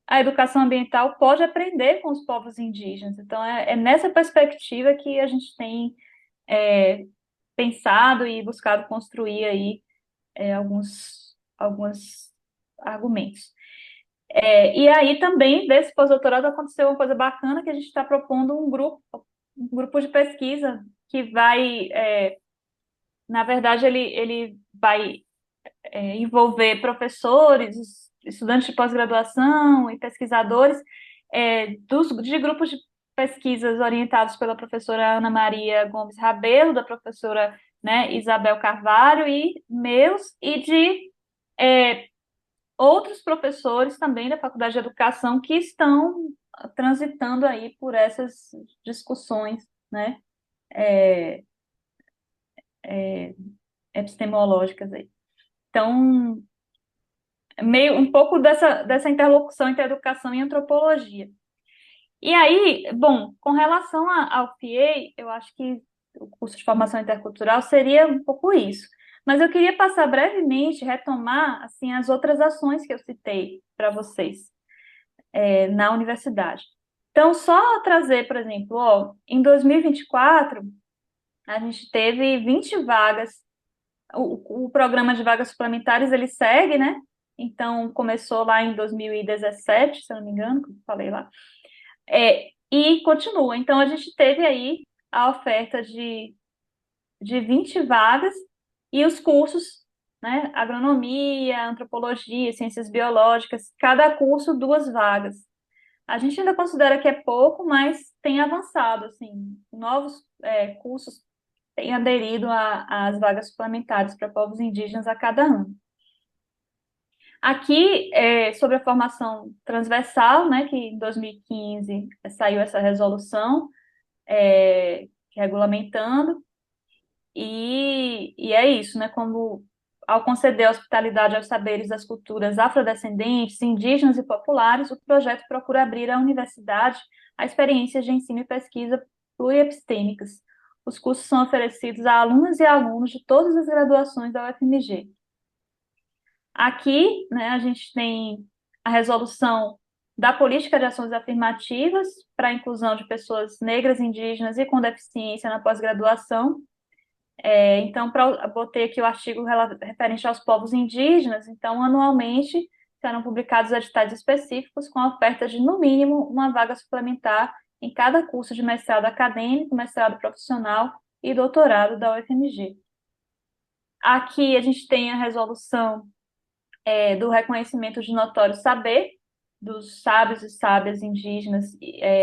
a educação ambiental pode aprender com os povos indígenas. Então, é nessa perspectiva que a gente tem é, pensado e buscado construir aí alguns argumentos. E aí também, desse pós-doutorado, aconteceu uma coisa bacana que a gente está propondo um grupo de pesquisa que vai, na verdade, ele vai envolver professores, estudantes de pós-graduação e pesquisadores de grupos de pesquisas orientados pela professora Ana Maria Gomes Rabelo, da professora, né, Isabel Carvalho, e meus, e de outros professores também da Faculdade de Educação que estão transitando aí por essas discussões, né, epistemológicas aí. Então, meio um pouco dessa interlocução entre educação e antropologia. E aí, bom, com relação ao FIEI, eu acho que o curso de formação intercultural seria um pouco isso. Mas eu queria passar brevemente, retomar assim as outras ações que eu citei para vocês na universidade. Então, só trazer, por exemplo, em 2024, a gente teve 20 vagas. O programa de vagas suplementares, ele segue, né? Então, começou lá em 2017, se eu não me engano, como eu falei lá. E continua. Então, a gente teve aí a oferta de 20 vagas e os cursos, né? Agronomia, antropologia, ciências biológicas, cada curso 2 vagas. A gente ainda considera que é pouco, mas tem avançado, assim, novos cursos têm aderido às vagas suplementares para povos indígenas a cada ano. Aqui, sobre a formação transversal, né, que em 2015 saiu essa resolução regulamentando, e é isso, né, como ao conceder a hospitalidade aos saberes das culturas afrodescendentes, indígenas e populares, o projeto procura abrir à universidade a experiências de ensino e pesquisa pluriepistêmicas. Os cursos são oferecidos a alunas e alunos de todas as graduações da UFMG. Aqui, né, a gente tem a resolução da política de ações afirmativas para a inclusão de pessoas negras, indígenas e com deficiência na pós-graduação. Então, botei aqui o artigo referente aos povos indígenas. Então, anualmente serão publicados editais específicos com a oferta de, no mínimo, uma vaga suplementar em cada curso de mestrado acadêmico, mestrado profissional e doutorado da UFMG. Aqui a gente tem a resolução do reconhecimento de notório saber dos sábios e sábias indígenas,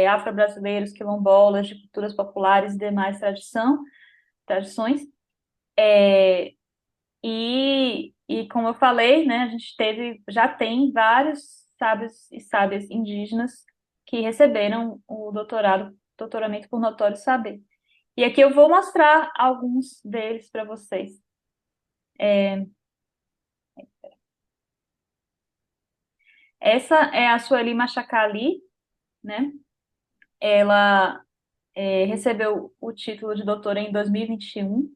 afro-brasileiros, quilombolas, de culturas populares e demais tradições. E como eu falei, né, a gente já tem vários sábios e sábias indígenas que receberam o doutoramento por notório saber. E aqui eu vou mostrar alguns deles para vocês. Essa é a Sueli Machacali, né? Ela recebeu o título de doutora em 2021.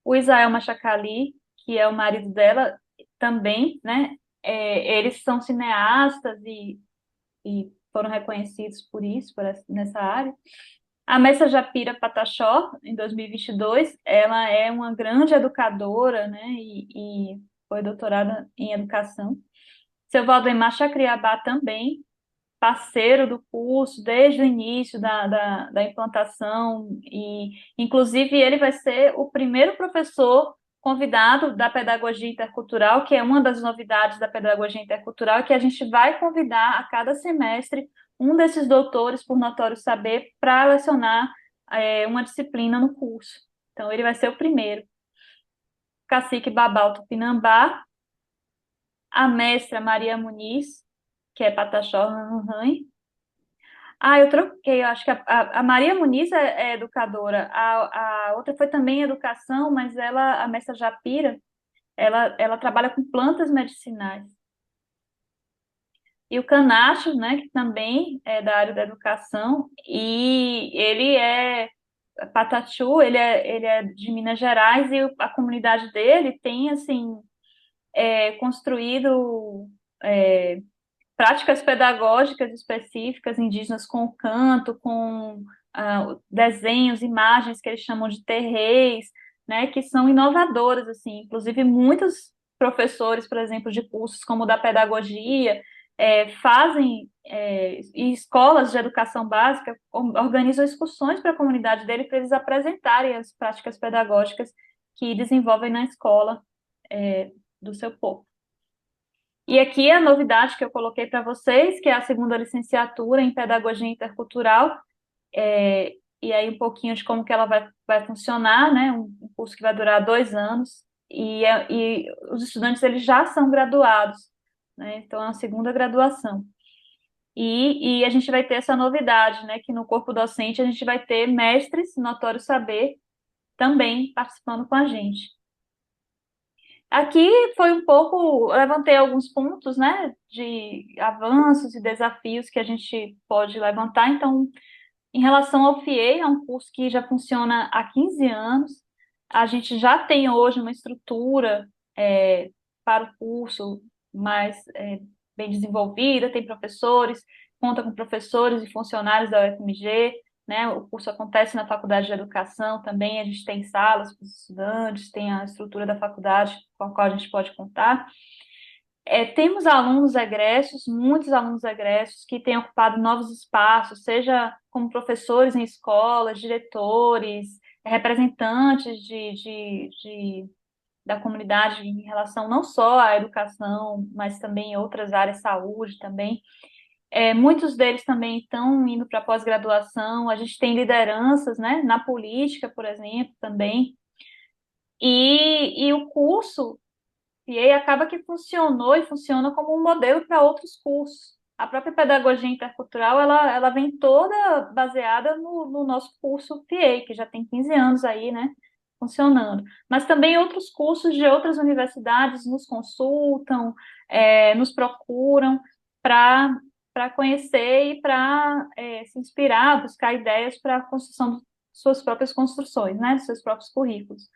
O Israel Machacali, que é o marido dela, também, né? Eles são cineastas e foram reconhecidos por isso, nessa área. A Messa Japira Pataxó, em 2022, ela é uma grande educadora, né? E foi doutorada em educação. Seu Valdemar Chacriabá também, parceiro do curso desde o início da implantação, e inclusive ele vai ser o primeiro professor convidado da pedagogia intercultural, que é uma das novidades da pedagogia intercultural, que a gente vai convidar a cada semestre um desses doutores por notório saber para lecionar uma disciplina no curso. Então, ele vai ser o primeiro. Cacique Babal Tupinambá, a mestra Maria Muniz, que é Pataxó Ranhan. Eu troquei. Eu acho que a Maria Muniz é educadora. A outra foi também educação, mas a mestra Japira, ela trabalha com plantas medicinais. E o Canacho, né, que também é da área da educação, e ele é Patachu, ele é de Minas Gerais, e a comunidade dele tem, assim, construído práticas pedagógicas específicas indígenas com canto, com desenhos, imagens que eles chamam de terreis, né, que são inovadoras, assim. Inclusive, muitos professores, por exemplo, de cursos como o da pedagogia, fazem, e escolas de educação básica organizam excursões para a comunidade dele para eles apresentarem as práticas pedagógicas que desenvolvem na escola do seu povo. E aqui a novidade que eu coloquei para vocês, que é a segunda licenciatura em Pedagogia Intercultural, e aí um pouquinho de como que ela vai funcionar, né? Um curso que vai durar 2 anos, e os estudantes eles já são graduados, né? Então é uma segunda graduação. E a gente vai ter essa novidade, né? Que no corpo docente a gente vai ter mestres notório saber também participando com a gente. Aqui foi um pouco, levantei alguns pontos, né, de avanços e desafios que a gente pode levantar. Então, em relação ao FIEI, é um curso que já funciona há 15 anos. A gente já tem hoje uma estrutura para o curso mais bem desenvolvida, tem professores, conta com professores e funcionários da UFMG, né? O curso acontece na Faculdade de Educação também, a gente tem salas para os estudantes, tem a estrutura da faculdade com a qual a gente pode contar. Temos alunos egressos, muitos alunos egressos que têm ocupado novos espaços, seja como professores em escolas, diretores, representantes da comunidade em relação não só à educação, mas também em outras áreas, saúde também. Muitos deles também estão indo para pós-graduação, a gente tem lideranças, né, na política, por exemplo, também. E o curso e aí acaba que funcionou e funciona como um modelo para outros cursos. A própria pedagogia intercultural, ela vem toda baseada no nosso curso PA, que já tem 15 anos aí, né, funcionando. Mas também outros cursos de outras universidades nos consultam, nos procuram para conhecer e para se inspirar, buscar ideias para a construção de suas próprias construções, né, dos seus próprios currículos.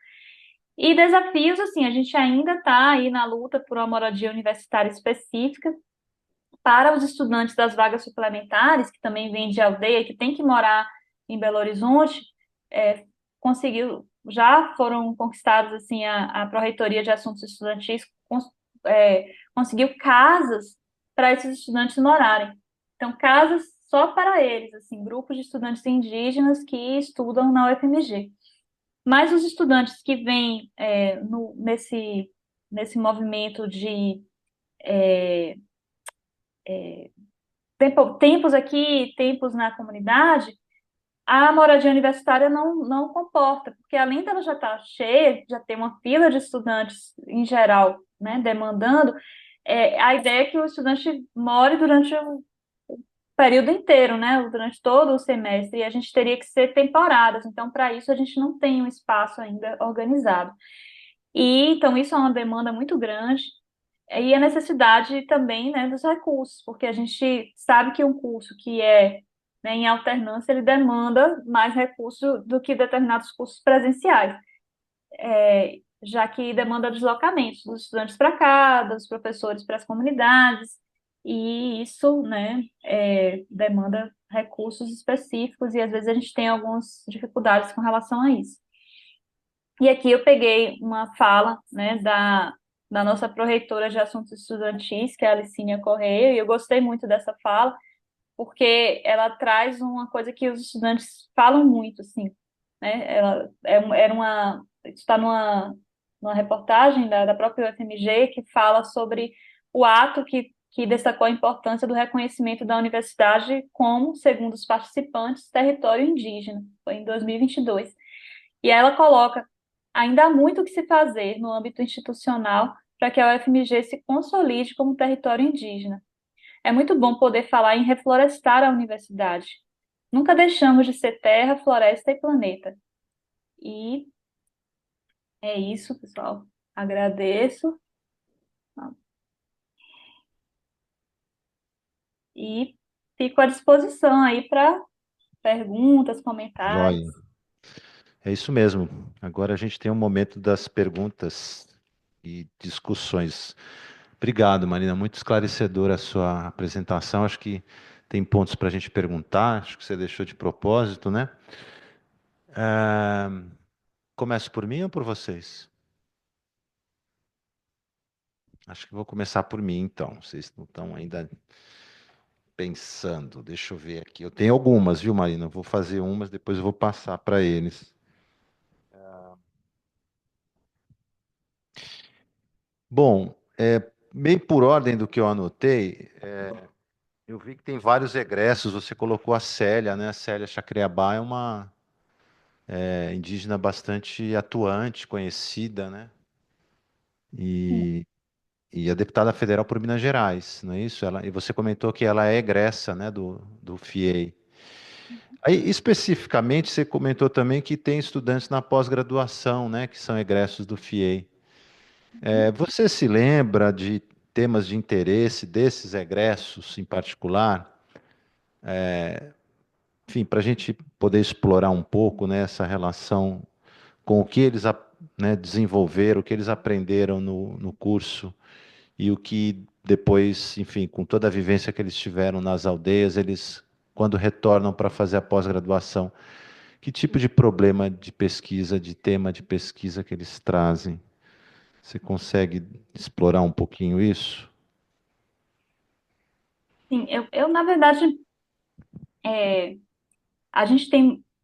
E desafios, assim, a gente ainda está aí na luta por uma moradia universitária específica para os estudantes das vagas suplementares, que também vêm de aldeia, que tem que morar em Belo Horizonte, já foram conquistados, assim, a Pró-Reitoria de Assuntos Estudantis conseguiu casas para esses estudantes morarem. Então, casas só para eles, assim, grupos de estudantes indígenas que estudam na UFMG. Mas os estudantes que vêm nesse movimento de tempos aqui, tempos na comunidade, a moradia universitária não comporta, porque além dela já estar cheia, já ter uma fila de estudantes em geral, né, demandando, a ideia é que o estudante more durante o período inteiro, né? Durante todo o semestre, e a gente teria que ser temporadas. Então, para isso, a gente não tem um espaço ainda organizado. E então isso é uma demanda muito grande. E a necessidade também, né, dos recursos, porque a gente sabe que um curso que é, né, em alternância, ele demanda mais recursos do que determinados cursos presenciais, já que demanda deslocamentos dos estudantes para cá, dos professores para as comunidades, e isso, né, demanda recursos específicos, e às vezes a gente tem algumas dificuldades com relação a isso. E aqui eu peguei uma fala, né, da nossa pró-reitora de assuntos estudantis, que é a Alicínia Correia, e eu gostei muito dessa fala, porque ela traz uma coisa que os estudantes falam muito, assim, né? Era está numa reportagem da própria UFMG que fala sobre o ato que destacou a importância do reconhecimento da universidade como, segundo os participantes, território indígena. Foi em 2022. E ela coloca: ainda há muito o que se fazer no âmbito institucional para que a UFMG se consolide como território indígena. É muito bom poder falar em reflorestar a universidade. Nunca deixamos de ser terra, floresta e planeta. E é isso, pessoal. Agradeço e fico à disposição aí para perguntas, comentários. Joia. É isso mesmo. Agora a gente tem um momento das perguntas e discussões. Obrigado, Marina. Muito esclarecedora a sua apresentação. Acho que tem pontos para a gente perguntar. Acho que você deixou de propósito, né? Começo por mim ou por vocês? Acho que vou começar por mim, então. Vocês não estão ainda pensando. Deixa eu ver aqui. Eu tenho algumas, viu, Marina? Eu vou fazer umas, depois eu vou passar para eles. Bom, meio por ordem do que eu anotei, eu vi que tem vários egressos. Você colocou a Célia, né? A Célia Chacriabá é uma indígena bastante atuante, conhecida, né? E, e a deputada federal por Minas Gerais, não é isso? E você comentou que ela é egressa, né, do FIEI. Aí, especificamente, você comentou também que tem estudantes na pós-graduação, né, que são egressos do FIEI. Você se lembra de temas de interesse desses egressos em particular? Enfim, para a gente poder explorar um pouco, né, essa relação com o que eles né, desenvolveram, o que eles aprenderam no curso e o que depois, enfim, com toda a vivência que eles tiveram nas aldeias, eles, quando retornam para fazer a pós-graduação, que tipo de problema de pesquisa, de tema de pesquisa que eles trazem? Você consegue explorar um pouquinho isso? Sim, na verdade, a gente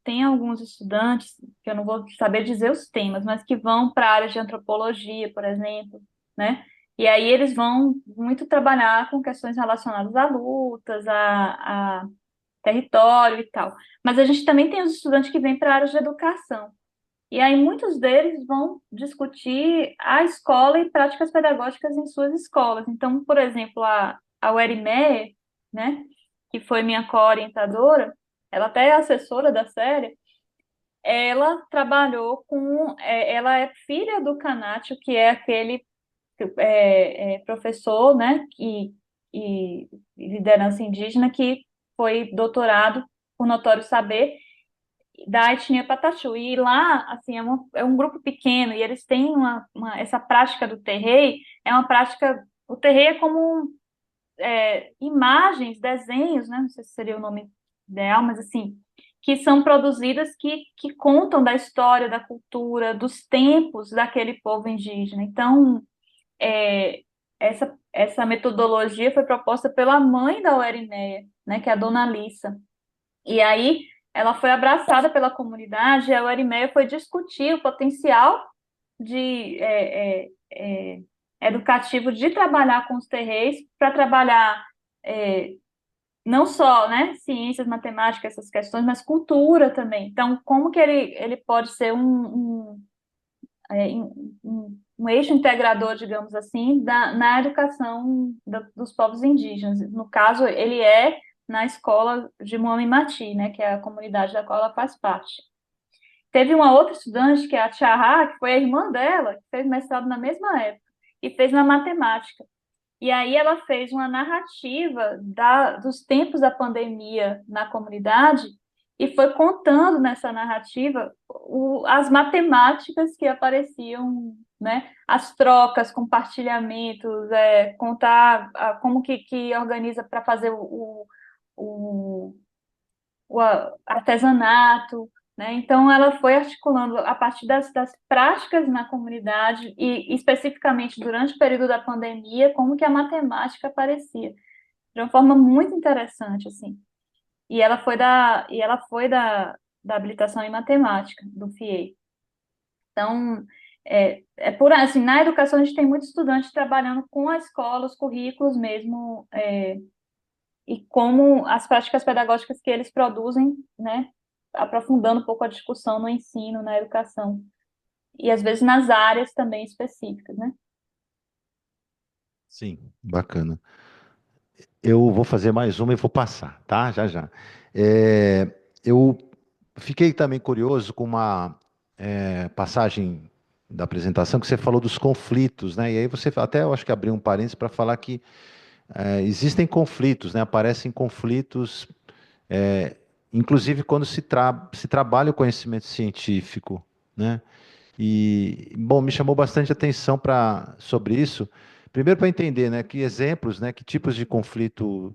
tem alguns estudantes, que eu não vou saber dizer os temas, mas que vão para a área de antropologia, por exemplo, né? E aí eles vão muito trabalhar com questões relacionadas a lutas, a território e tal. Mas a gente também tem os estudantes que vêm para a área de educação. E aí muitos deles vão discutir a escola e práticas pedagógicas em suas escolas. Então, por exemplo, a Werimé, né, que foi minha co-orientadora, ela até é assessora da série, ela trabalhou ela é filha do Canácio, que é aquele professor, né, e liderança indígena que foi doutorado por notório saber da etnia Pataxu. E lá, assim, é um grupo pequeno e eles têm essa prática do terrei, é uma prática, o terrei é como imagens, desenhos, né, não sei se seria o nome ideal, mas assim, que são produzidas que contam da história, da cultura, dos tempos daquele povo indígena. Então, é, essa metodologia foi proposta pela mãe da Werineia, né, que é a Dona Alissa. E aí ela foi abraçada pela comunidade, e a Werimeia foi discutir o potencial de educativo de trabalhar com os terreiros para trabalhar não só, né, ciências, matemática, essas questões, mas cultura também. Então, como que ele pode ser um eixo integrador, digamos assim, na educação dos povos indígenas. No caso, ele é na escola de Moami-Mati, né, que é a comunidade da qual ela faz parte. Teve uma outra estudante, que é a Tchahá, que foi a irmã dela, que fez mestrado na mesma época, e fez na matemática. E aí ela fez uma narrativa dos tempos da pandemia na comunidade e foi contando nessa narrativa as matemáticas que apareciam, né? As trocas, compartilhamentos, contar como que organiza para fazer o, o artesanato, né? Então, ela foi articulando a partir das práticas na comunidade e especificamente durante o período da pandemia, como que a matemática aparecia de uma forma muito interessante, assim. E ela foi da habilitação em matemática do FIEI. Então, por assim, na educação a gente tem muitos estudantes trabalhando com a escola, os currículos mesmo, e como as práticas pedagógicas que eles produzem, né, aprofundando um pouco a discussão no ensino, na educação, e às vezes nas áreas também específicas, né? Sim, bacana. Eu vou fazer mais uma e vou passar, tá? Já já. Eu fiquei também curioso com uma passagem da apresentação que você falou dos conflitos, né? E aí você até eu acho que abriu um parênteses para falar que existem conflitos, né? Aparecem conflitos, é, inclusive quando se trabalha o conhecimento científico, né? E, bom, me chamou bastante atenção sobre isso. Primeiro para entender, né, que exemplos, né, que tipos de conflito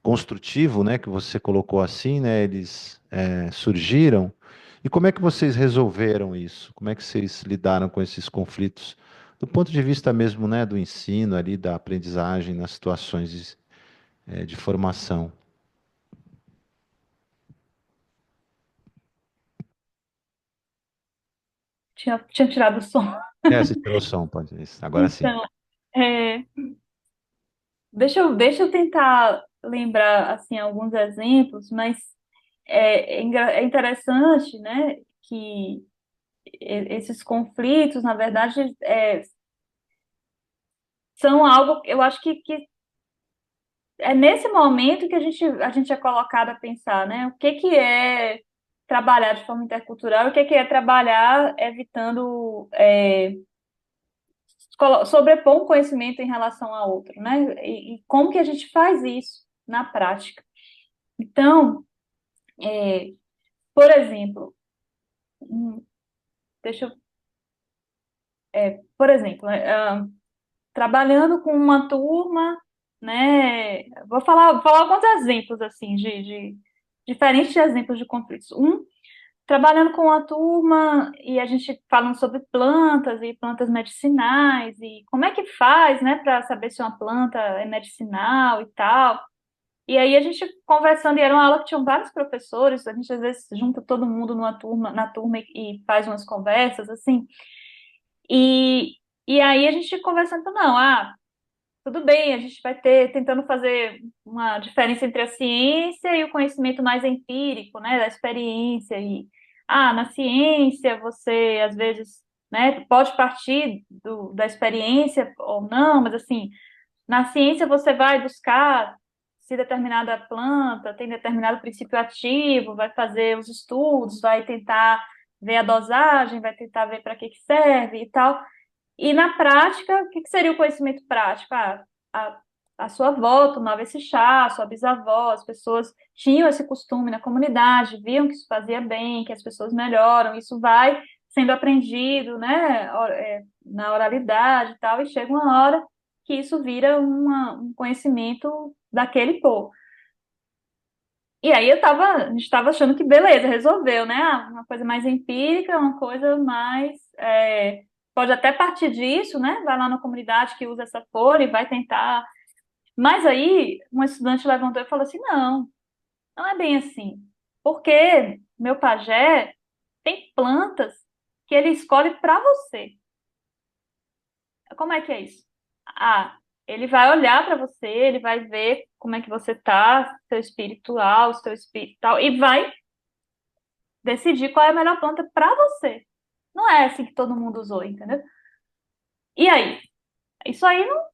construtivo, né, que você colocou assim, né, eles surgiram. E como é que vocês resolveram isso? Como é que vocês lidaram com esses conflitos? Do ponto de vista mesmo, né, do ensino ali, da aprendizagem nas situações de formação. Tinha tirado o som. Você tirou o som, pode. Isso, agora sim. Então, é, deixa eu tentar lembrar, assim, alguns exemplos, mas é interessante, né, que esses conflitos, na verdade, são algo, eu acho que é nesse momento que a gente é colocado a pensar, né? O que que é trabalhar de forma intercultural, o que que é trabalhar evitando sobrepor um conhecimento em relação a outro, né? E como que a gente faz isso na prática. Então, por exemplo, deixa eu, por exemplo, trabalhando com uma turma, né? Vou falar alguns exemplos assim de diferentes exemplos de conflitos. Trabalhando com a turma e a gente falando sobre plantas e plantas medicinais e como é que faz, né, para saber se uma planta é medicinal e tal. E aí a gente conversando, e era uma aula que tinham vários professores, a gente às vezes junta todo mundo na turma e faz umas conversas assim. E, e aí a gente conversando, não, tudo bem, a gente vai tentando fazer uma diferença entre a ciência e o conhecimento mais empírico, né, da experiência. Na ciência você, às vezes, né, pode partir da experiência ou não, mas assim, na ciência você vai buscar se determinada planta tem determinado princípio ativo, vai fazer os estudos, vai tentar ver a dosagem, vai tentar ver para que que serve e tal. E na prática, o que que seria o conhecimento prático? A, a sua avó tomava esse chá, a sua bisavó, as pessoas tinham esse costume na comunidade, viam que isso fazia bem, que as pessoas melhoram, isso vai sendo aprendido, né, na oralidade e tal, e chega uma hora que isso vira um conhecimento daquele povo. E aí a gente estava achando que beleza, resolveu, né? Uma coisa mais empírica, uma coisa mais. Pode até partir disso, né? Vai lá na comunidade que usa essa folha e vai tentar. Mas aí, um estudante levantou e falou assim: não, não é bem assim. Porque meu pajé tem plantas que ele escolhe para você. Como é que é isso? Ele vai olhar para você, ele vai ver como é que você tá, seu espiritual, seu espiritual, e vai decidir qual é a melhor planta para você. Não é assim que todo mundo usou, entendeu? E aí? Isso aí não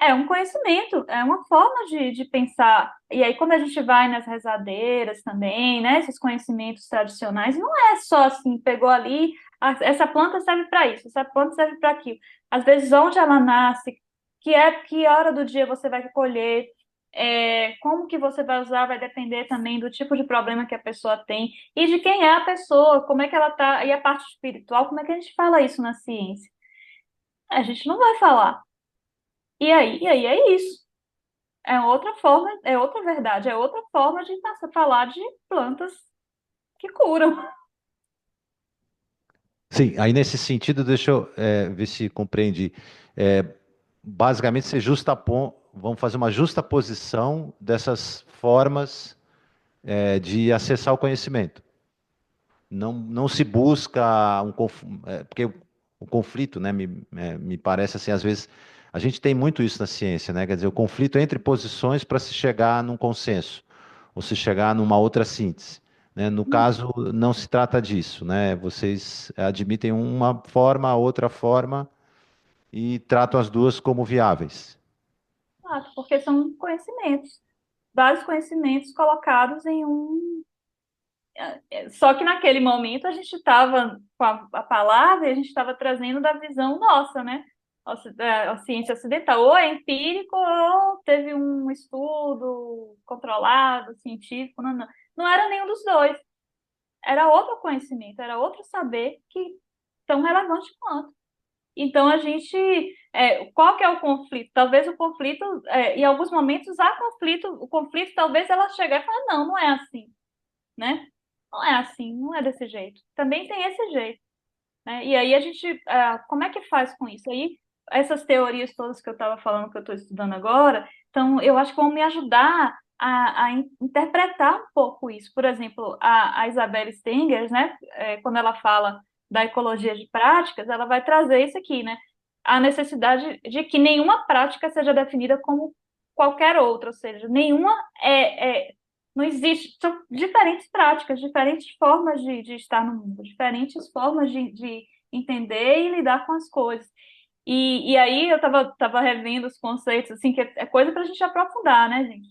é um conhecimento, é uma forma de pensar. E aí, quando a gente vai nas rezadeiras também, né, esses conhecimentos tradicionais, não é só assim, pegou ali, essa planta serve para isso, essa planta serve para aquilo. Às vezes, onde ela nasce, que hora do dia você vai colher, como que você vai usar, vai depender também do tipo de problema que a pessoa tem e de quem é a pessoa, como é que ela tá, e a parte espiritual, como é que a gente fala isso na ciência? A gente não vai falar. E aí é isso. É outra forma, é outra verdade, é outra forma de falar de plantas que curam. Sim, aí nesse sentido, deixa eu ver se compreendi. É, basicamente, vamos fazer uma justa posição dessas formas de acessar o conhecimento. Não se busca porque o conflito, né, me parece assim, às vezes a gente tem muito isso na ciência, né? Quer dizer, o conflito entre posições para se chegar num consenso ou se chegar numa outra síntese, né? No caso, não se trata disso, né? Vocês admitem uma forma, outra forma e tratam as duas como viáveis. Porque são conhecimentos, vários conhecimentos colocados em um. Só que naquele momento a gente estava com a palavra e a gente estava trazendo da visão nossa, né? A ciência ocidental, ou é empírico, ou teve um estudo controlado, científico, não era nenhum dos dois. Era outro conhecimento, era outro saber que tão relevante quanto. Então a gente, qual que é o conflito? Talvez o conflito, em alguns momentos há conflito, o conflito talvez ela chegar e falar, não, não é assim, né? Não é assim, não é desse jeito. Também tem esse jeito, né? E aí a gente, como é que faz com isso? Aí essas teorias todas que eu estava falando, que eu estou estudando agora, então eu acho que vão me ajudar a interpretar um pouco isso. Por exemplo, a Isabelle Stengers, né? Quando ela fala da ecologia de práticas, ela vai trazer isso aqui, né? A necessidade de que nenhuma prática seja definida como qualquer outra, ou seja, nenhuma não existe, são diferentes práticas, diferentes formas de estar no mundo, diferentes formas de entender e lidar com as coisas. E aí eu tava revendo os conceitos, assim, que é coisa para a gente aprofundar, né, gente?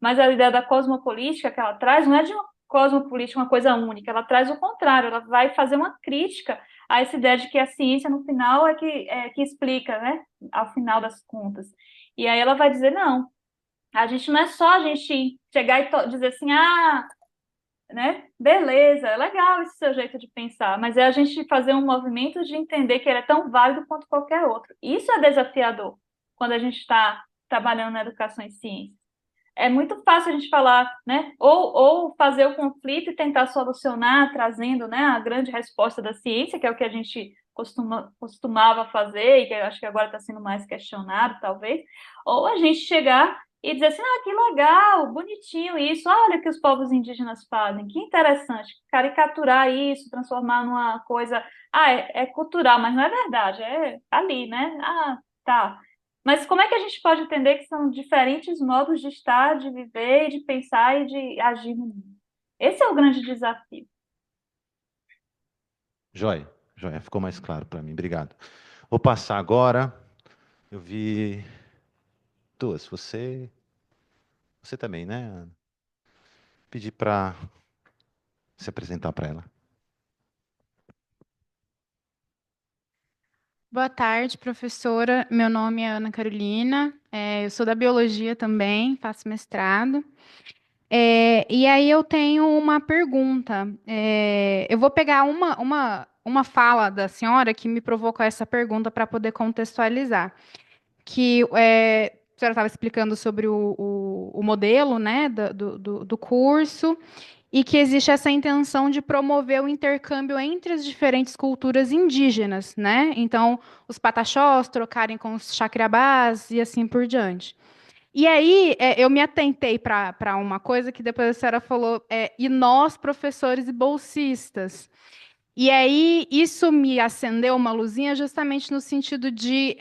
Mas a ideia da cosmopolítica que ela traz não é de uma cosmopolítica uma coisa única, ela traz o contrário, ela vai fazer uma crítica a essa ideia de que a ciência, no final, que explica, né, ao final das contas. E aí ela vai dizer, não, a gente não é só a gente chegar e dizer assim, né? Beleza, é legal esse seu jeito de pensar, mas é a gente fazer um movimento de entender que ele é tão válido quanto qualquer outro. Isso é desafiador quando a gente está trabalhando na educação e ciência. É muito fácil a gente falar, né? Ou fazer o conflito e tentar solucionar, trazendo, né, a grande resposta da ciência, que é o que a gente costumava fazer, e que eu acho que agora está sendo mais questionado, talvez. Ou a gente chegar e dizer assim, que legal, bonitinho isso, olha o que os povos indígenas fazem, que interessante, caricaturar isso, transformar numa coisa, é cultural, mas não é verdade, é ali, né? Tá. Mas como é que a gente pode entender que são diferentes modos de estar, de viver, de pensar e de agir no mundo? Esse é o grande desafio. Joia, joia, ficou mais claro para mim, obrigado. Vou passar agora, eu vi duas, você também, né? Pedi para se apresentar para ela. Boa tarde, professora. Meu nome é Ana Carolina, eu sou da biologia também, faço mestrado. E aí eu tenho uma pergunta. Eu vou pegar uma fala da senhora que me provocou essa pergunta para poder contextualizar. A senhora estava explicando sobre o modelo, né, do curso e que existe essa intenção de promover o intercâmbio entre as diferentes culturas indígenas, né? Então, os pataxós trocarem com os chacriabás e assim por diante. E aí, eu me atentei para uma coisa que depois a senhora falou, e nós, professores e bolsistas. E aí, isso me acendeu uma luzinha justamente no sentido de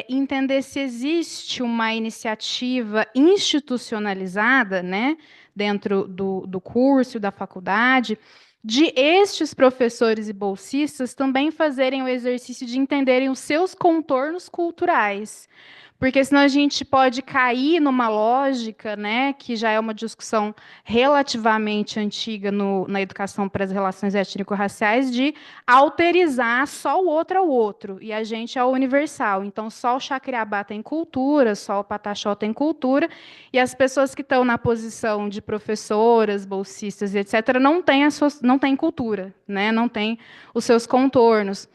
entender se existe uma iniciativa institucionalizada, né, dentro do curso, da faculdade, de estes professores e bolsistas também fazerem o exercício de entenderem os seus contornos culturais. Porque senão a gente pode cair numa lógica, né, que já é uma discussão relativamente antiga na educação para as relações étnico-raciais, de alterizar só o outro ao outro, e a gente é o universal. Então, só o Chacreabá tem cultura, só o Pataxó tem cultura, e as pessoas que estão na posição de professoras, bolsistas, etc., não têm cultura, né, não têm os seus contornos.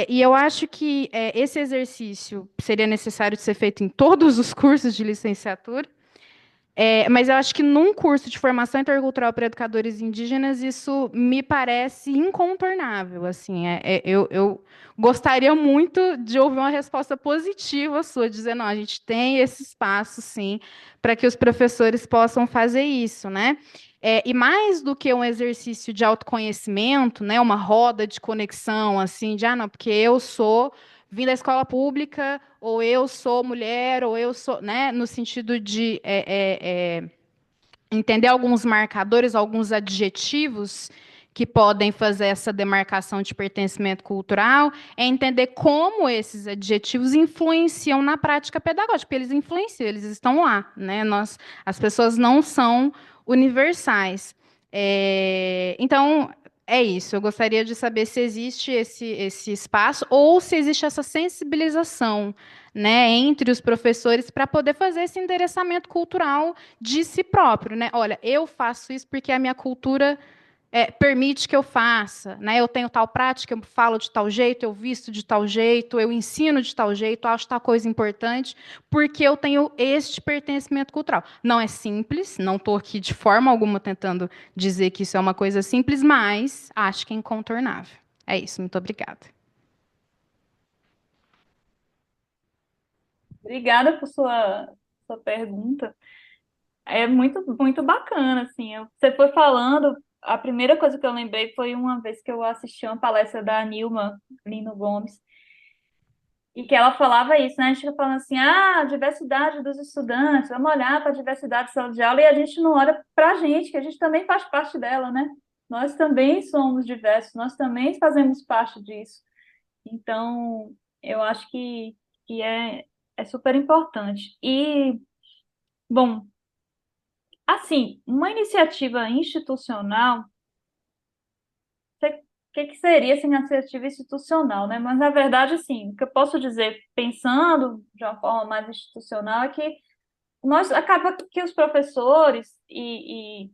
E eu acho que esse exercício seria necessário de ser feito em todos os cursos de licenciatura, mas eu acho que num curso de formação intercultural para educadores indígenas, isso me parece incontornável. Assim, eu gostaria muito de ouvir uma resposta positiva sua, dizendo, não, a gente tem esse espaço, sim, para que os professores possam fazer isso, né? E mais do que um exercício de autoconhecimento, né, uma roda de conexão, assim, de, não, porque eu vim da escola pública, ou eu sou mulher, ou eu sou, né, no sentido de entender alguns marcadores, alguns adjetivos que podem fazer essa demarcação de pertencimento cultural, é entender como esses adjetivos influenciam na prática pedagógica, porque eles influenciam, eles estão lá, né? As pessoas não são universais. Então, é isso. Eu gostaria de saber se existe esse espaço ou se existe essa sensibilização, né, entre os professores para poder fazer esse endereçamento cultural de si próprio, né? Olha, eu faço isso porque a minha cultura permite que eu faça, né? Eu tenho tal prática, eu falo de tal jeito, eu visto de tal jeito, eu ensino de tal jeito, acho tal coisa importante, porque eu tenho este pertencimento cultural. Não é simples, não estou aqui de forma alguma tentando dizer que isso é uma coisa simples, mas acho que é incontornável. É isso, muito obrigada. Obrigada por sua pergunta. É muito bacana, assim. Você foi falando, a primeira coisa que eu lembrei foi uma vez que eu assisti uma palestra da Nilma Lino Gomes, e que ela falava isso, né? A gente fica falando assim, a diversidade dos estudantes, vamos olhar para a diversidade de sala de aula, e a gente não olha para a gente, que a gente também faz parte dela, né? Nós também somos diversos, nós também fazemos parte disso. Então, eu acho que é super importante. E, bom, assim, uma iniciativa institucional, o que seria essa iniciativa institucional, né? Mas, na verdade, assim, o que eu posso dizer, pensando de uma forma mais institucional, é que acaba que os professores e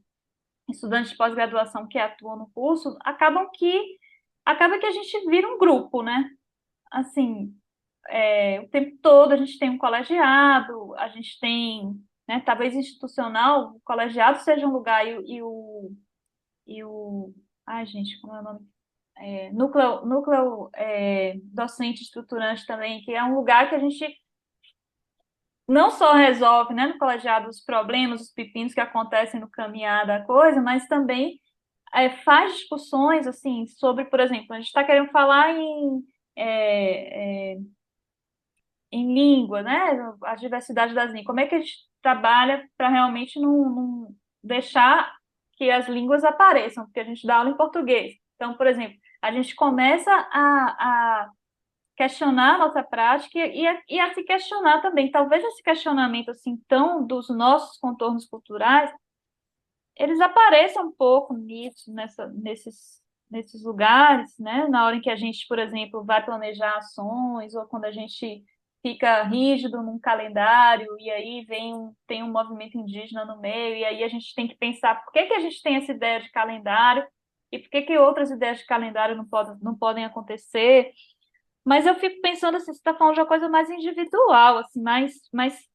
estudantes de pós-graduação que atuam no curso, acaba que a gente vira um grupo, né? Assim, o tempo todo a gente tem um colegiado, a gente tem, né, talvez institucional, o colegiado seja um lugar e o ai, gente, como é o nome? Núcleo docente estruturante também, que é um lugar que a gente não só resolve, né, no colegiado os problemas, os pepinos que acontecem no caminhar da coisa, mas também faz discussões assim sobre, por exemplo, a gente está querendo falar é, é, em língua, né, a diversidade das línguas. Como é que a gente trabalha para realmente não deixar que as línguas apareçam? Porque a gente dá aula em português. Então, por exemplo, a gente começa a questionar a nossa prática e a se questionar também. Talvez esse questionamento assim tão dos nossos contornos culturais, eles apareçam um pouco nesses lugares, né? Na hora em que a gente, por exemplo, vai planejar ações ou quando a gente fica rígido num calendário e aí tem um movimento indígena no meio e aí a gente tem que pensar por que que a gente tem essa ideia de calendário e por que que outras ideias de calendário não podem acontecer. Mas eu fico pensando assim, você está falando de uma coisa mais individual, assim, mais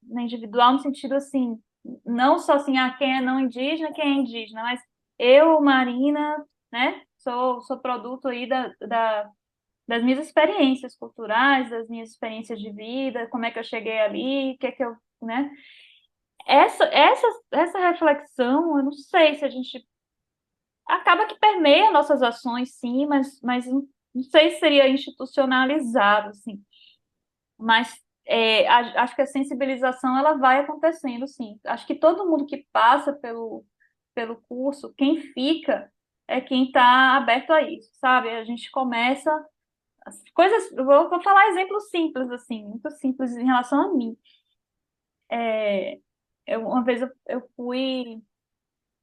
né, individual no sentido assim, não só assim, quem é não indígena, quem é indígena, mas eu, Marina, né, sou produto aí das minhas experiências culturais, das minhas experiências de vida, como é que eu cheguei ali, o que é que eu, né? Essa reflexão, eu não sei se a gente acaba que permeia nossas ações, sim, mas não sei se seria institucionalizado, assim. Mas acho que a sensibilização ela vai acontecendo, sim. Acho que todo mundo que passa pelo curso, quem fica, é quem está aberto a isso, sabe? A gente começa as coisas, vou falar exemplos simples, assim, muito simples em relação a mim. Uma vez eu fui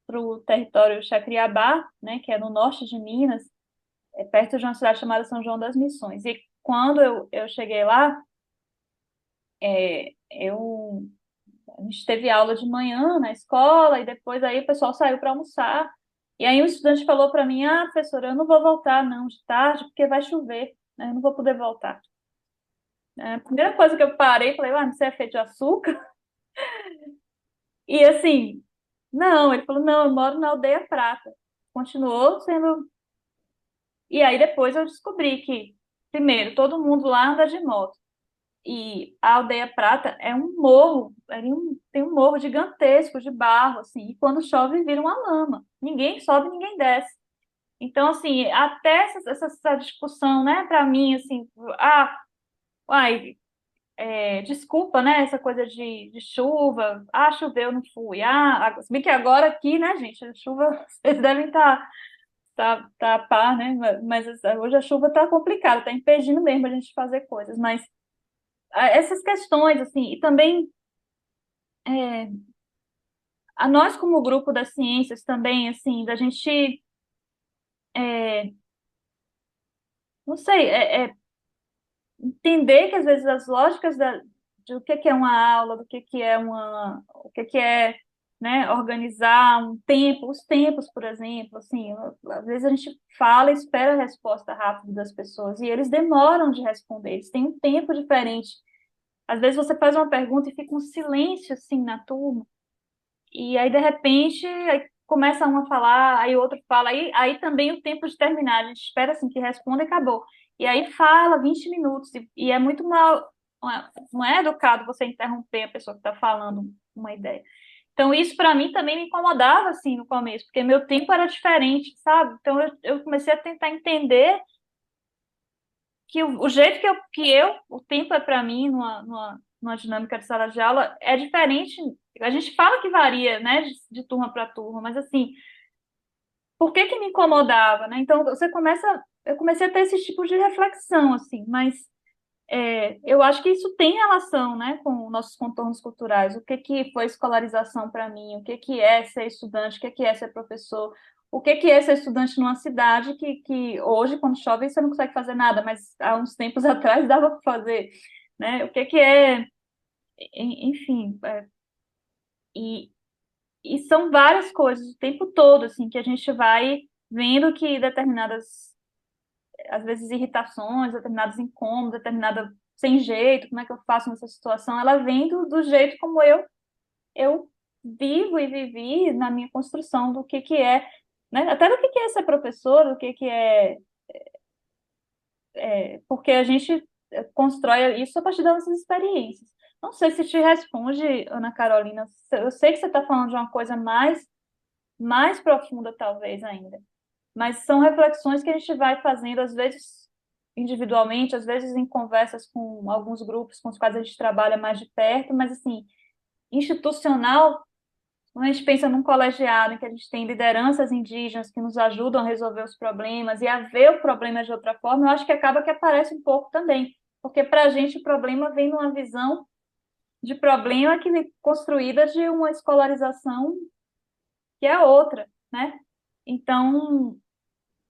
para o território Chacriabá, né, que é no norte de Minas, perto de uma cidade chamada São João das Missões. E quando eu cheguei lá, eu a gente teve aula de manhã na escola e depois aí o pessoal saiu para almoçar. E aí um estudante falou para mim: "Ah, professora, eu não vou voltar não de tarde porque vai chover, né? Eu não vou poder voltar." A primeira coisa que eu parei, falei: "Ué, você é feito de açúcar?" E assim, não, ele falou: "Não, eu moro na Aldeia Prata." Continuou sendo. E aí depois eu descobri que, primeiro, todo mundo lá anda de moto. E a Aldeia Prata é um morro, tem um morro gigantesco de barro, assim, e quando chove vira uma lama. Ninguém sobe, ninguém desce. Então, assim, até essa discussão, né, para mim, assim, ah, uai, desculpa, né, essa coisa de chuva, choveu, não fui. Se bem que agora aqui, né, gente, a chuva, vocês devem tá a par, né, mas hoje a chuva tá complicada, tá impedindo mesmo a gente de fazer coisas, mas essas questões, assim, e também é, a nós como grupo das ciências também, assim, da gente, é, não sei, entender que às vezes as lógicas de o que é uma aula, do que é o que é, né, organizar um tempo, os tempos, por exemplo, assim, às vezes a gente fala e espera a resposta rápida das pessoas e eles demoram de responder, eles têm um tempo diferente. Às vezes você faz uma pergunta e fica um silêncio assim na turma. E aí, de repente, aí começa um a falar, aí o outro fala, aí também o tempo de terminar, a gente espera assim que responda e acabou. E aí fala 20 minutos, e é muito mal, não é educado você interromper a pessoa que está falando uma ideia. Então, isso para mim também me incomodava assim no começo, porque meu tempo era diferente, sabe? Então, eu comecei a tentar entender que o jeito o tempo é para mim numa dinâmica de sala de aula é diferente. A gente fala que varia, né, de turma para turma, mas assim, por que que me incomodava, né? Então eu comecei a ter esse tipo de reflexão, assim, mas eu acho que isso tem relação, né, com nossos contornos culturais. O que que foi escolarização para mim? O que que é ser estudante? O que que é ser professor? O que que é ser estudante numa cidade que hoje, quando chove, você não consegue fazer nada, mas há uns tempos atrás dava para fazer, né? O que que é, enfim, e, e são várias coisas o tempo todo, assim, que a gente vai vendo que determinadas às vezes irritações, determinados incômodos, determinada sem jeito, como é que eu faço nessa situação, ela vem do jeito como eu vivo e vivi na minha construção do que é, né? Até do que é ser professor, do que é, porque a gente constrói isso a partir das nossas experiências. Não sei se te responde, Ana Carolina. Eu sei que você está falando de uma coisa mais profunda, talvez ainda. Mas são reflexões que a gente vai fazendo, às vezes individualmente, às vezes em conversas com alguns grupos com os quais a gente trabalha mais de perto, mas assim, institucional, quando a gente pensa num colegiado em que a gente tem lideranças indígenas que nos ajudam a resolver os problemas e a ver o problema de outra forma, eu acho que acaba que aparece um pouco também, porque para a gente o problema vem numa visão de problema que vem construída de uma escolarização que é outra, né? Então,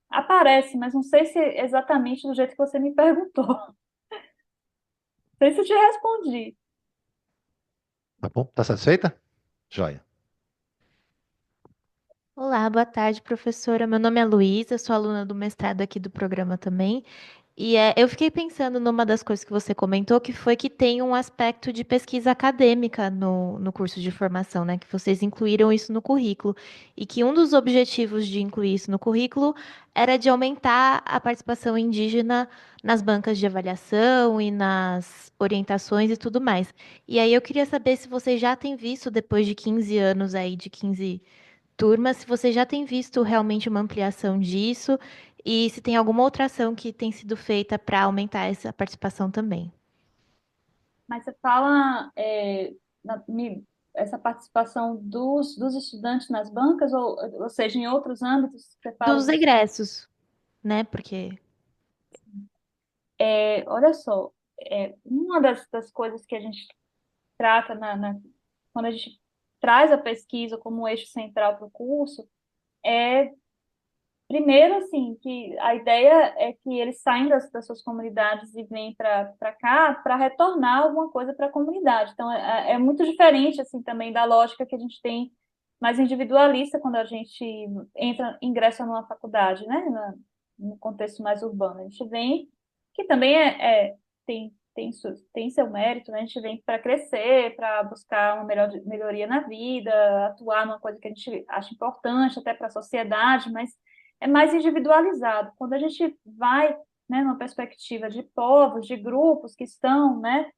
aparece, mas não sei se é exatamente do jeito que você me perguntou. Não sei se eu te respondi. Tá bom? Tá satisfeita? Joia. Olá, boa tarde, professora. Meu nome é Luísa, sou aluna do mestrado aqui do programa também. Eu fiquei pensando numa das coisas que você comentou, que foi que tem um aspecto de pesquisa acadêmica no curso de formação, né? Que vocês incluíram isso no currículo. E que um dos objetivos de incluir isso no currículo era de aumentar a participação indígena nas bancas de avaliação e nas orientações e tudo mais. E aí eu queria saber se você já tem visto, depois de 15 anos aí, de 15 turma, se você já tem visto realmente uma ampliação disso e se tem alguma outra ação que tem sido feita para aumentar essa participação também. Mas você fala, essa participação dos estudantes nas bancas, ou seja, em outros âmbitos, você fala Dos egressos, né? Porque olha só, uma das coisas que a gente trata quando a gente traz a pesquisa como um eixo central para o curso, é primeiro, assim, que a ideia é que eles saem das suas comunidades e vêm para cá para retornar alguma coisa para a comunidade. Então, é muito diferente, assim, também da lógica que a gente tem mais individualista quando a gente ingressa numa faculdade, né? No contexto mais urbano. A gente vem, que também tem seu mérito, né? A gente vem para crescer, para buscar uma melhoria na vida, atuar numa coisa que a gente acha importante até para a sociedade, mas é mais individualizado. Quando a gente vai, né, numa perspectiva de povos, de grupos que estão, né,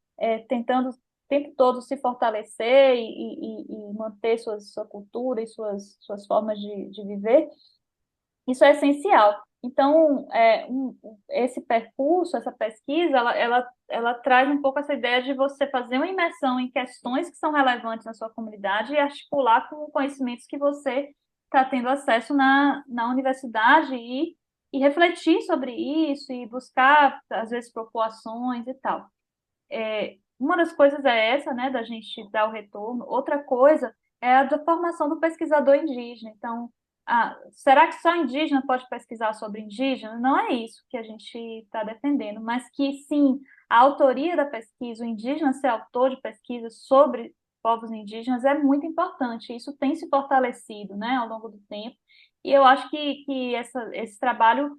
tentando o tempo todo se fortalecer e manter sua cultura e suas formas de viver, isso é essencial. Então, esse percurso, essa pesquisa, ela traz um pouco essa ideia de você fazer uma imersão em questões que são relevantes na sua comunidade e articular com conhecimentos que você está tendo acesso na universidade e refletir sobre isso e buscar, às vezes, populações e tal. Uma das coisas é essa, né, da gente dar o retorno. Outra coisa é a da formação do pesquisador indígena. Então, será que só indígena pode pesquisar sobre indígena? Não é isso que a gente está defendendo, mas que sim, a autoria da pesquisa, o indígena ser autor de pesquisa sobre povos indígenas é muito importante. Isso tem se fortalecido, né, ao longo do tempo. E eu acho que esse trabalho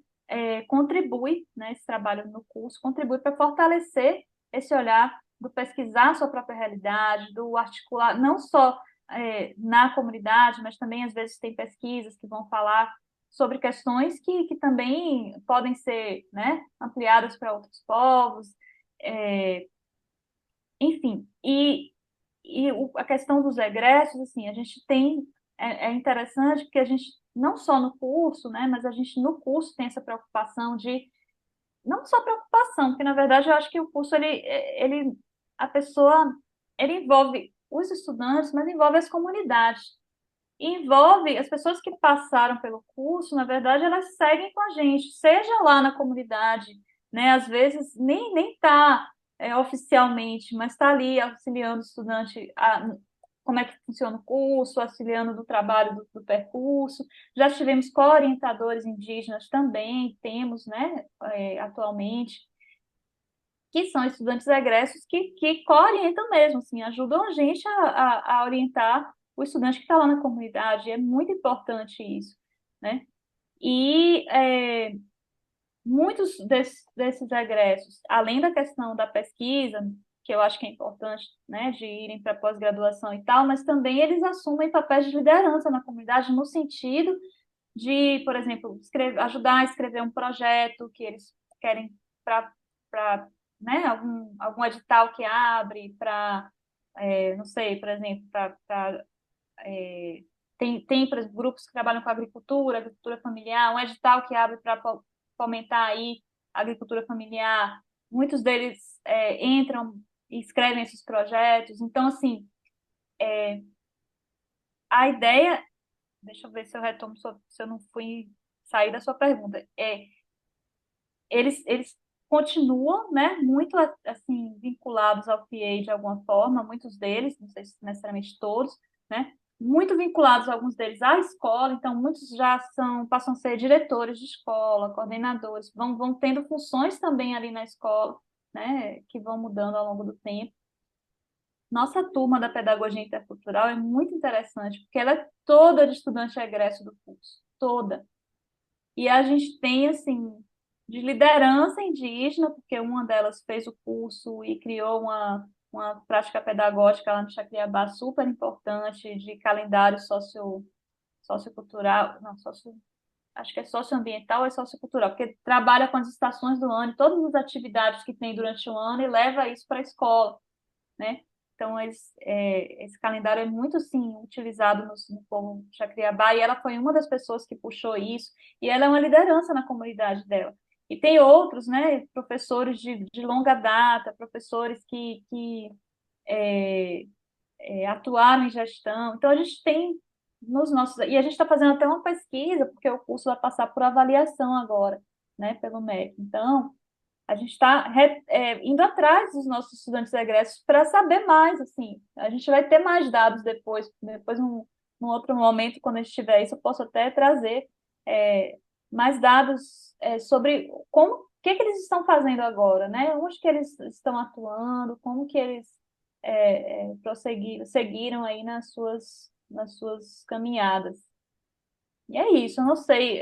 contribui, né, esse trabalho no curso contribui para fortalecer esse olhar do pesquisar a sua própria realidade, do articular, não só na comunidade, mas também às vezes tem pesquisas que vão falar sobre questões que também podem ser, né, ampliadas para outros povos, enfim. A questão dos egressos, assim, a gente tem, é interessante porque a gente, não só no curso, né, mas a gente no curso tem essa preocupação de não só preocupação, porque na verdade eu acho que o curso a pessoa, ele envolve os estudantes, mas envolve as comunidades, e envolve as pessoas que passaram pelo curso, na verdade elas seguem com a gente, seja lá na comunidade, né? Às vezes nem está oficialmente, mas está ali auxiliando o estudante como é que funciona o curso, auxiliando no trabalho do percurso. Já tivemos co-orientadores indígenas também, temos, né, atualmente, que são estudantes egressos que co-orientam mesmo, assim, ajudam a gente a orientar o estudante que está lá na comunidade. É muito importante isso, né? E muitos desses egressos, além da questão da pesquisa, que eu acho que é importante, né, de irem para pós-graduação e tal, mas também eles assumem papéis de liderança na comunidade no sentido de, por exemplo, ajudar a escrever um projeto que eles querem para, né, algum edital que abre para, não sei, por exemplo, por exemplo, grupos que trabalham com agricultura familiar, um edital que abre para fomentar aí a agricultura familiar. Muitos deles entram e escrevem esses projetos. Então, assim, a ideia, deixa eu ver se eu retomo, se eu não fui sair da sua pergunta, eles continuam, né, muito assim vinculados ao PA de alguma forma, muitos deles, não sei se necessariamente todos, né, muito vinculados alguns deles à escola, então muitos já passam a ser diretores de escola, coordenadores, vão tendo funções também ali na escola, né, que vão mudando ao longo do tempo. Nossa turma da pedagogia intercultural é muito interessante, porque ela é toda de estudante egresso do curso, toda. E a gente tem, assim, de liderança indígena, porque uma delas fez o curso e criou uma prática pedagógica lá no Chacriabá super importante, de calendário sociocultural, não, acho que é socioambiental ou é sociocultural, porque trabalha com as estações do ano, todas as atividades que tem durante o ano e leva isso para a escola, né? Então, esse calendário é muito, sim, utilizado no povo Chacriabá, e ela foi uma das pessoas que puxou isso, e ela é uma liderança na comunidade dela. E tem outros, né, professores de longa data, professores que atuaram em gestão. Então, a gente tem nos nossos. E a gente está fazendo até uma pesquisa, porque o curso vai passar por avaliação agora, né, pelo MEC. Então, a gente está indo atrás dos nossos estudantes egressos para saber mais, assim. A gente vai ter mais dados depois num outro momento, quando a gente tiver isso, eu posso até trazer mais dados sobre o que eles estão fazendo agora, né? Onde que eles estão atuando, como que eles seguiram aí nas suas caminhadas. E é isso, eu não sei,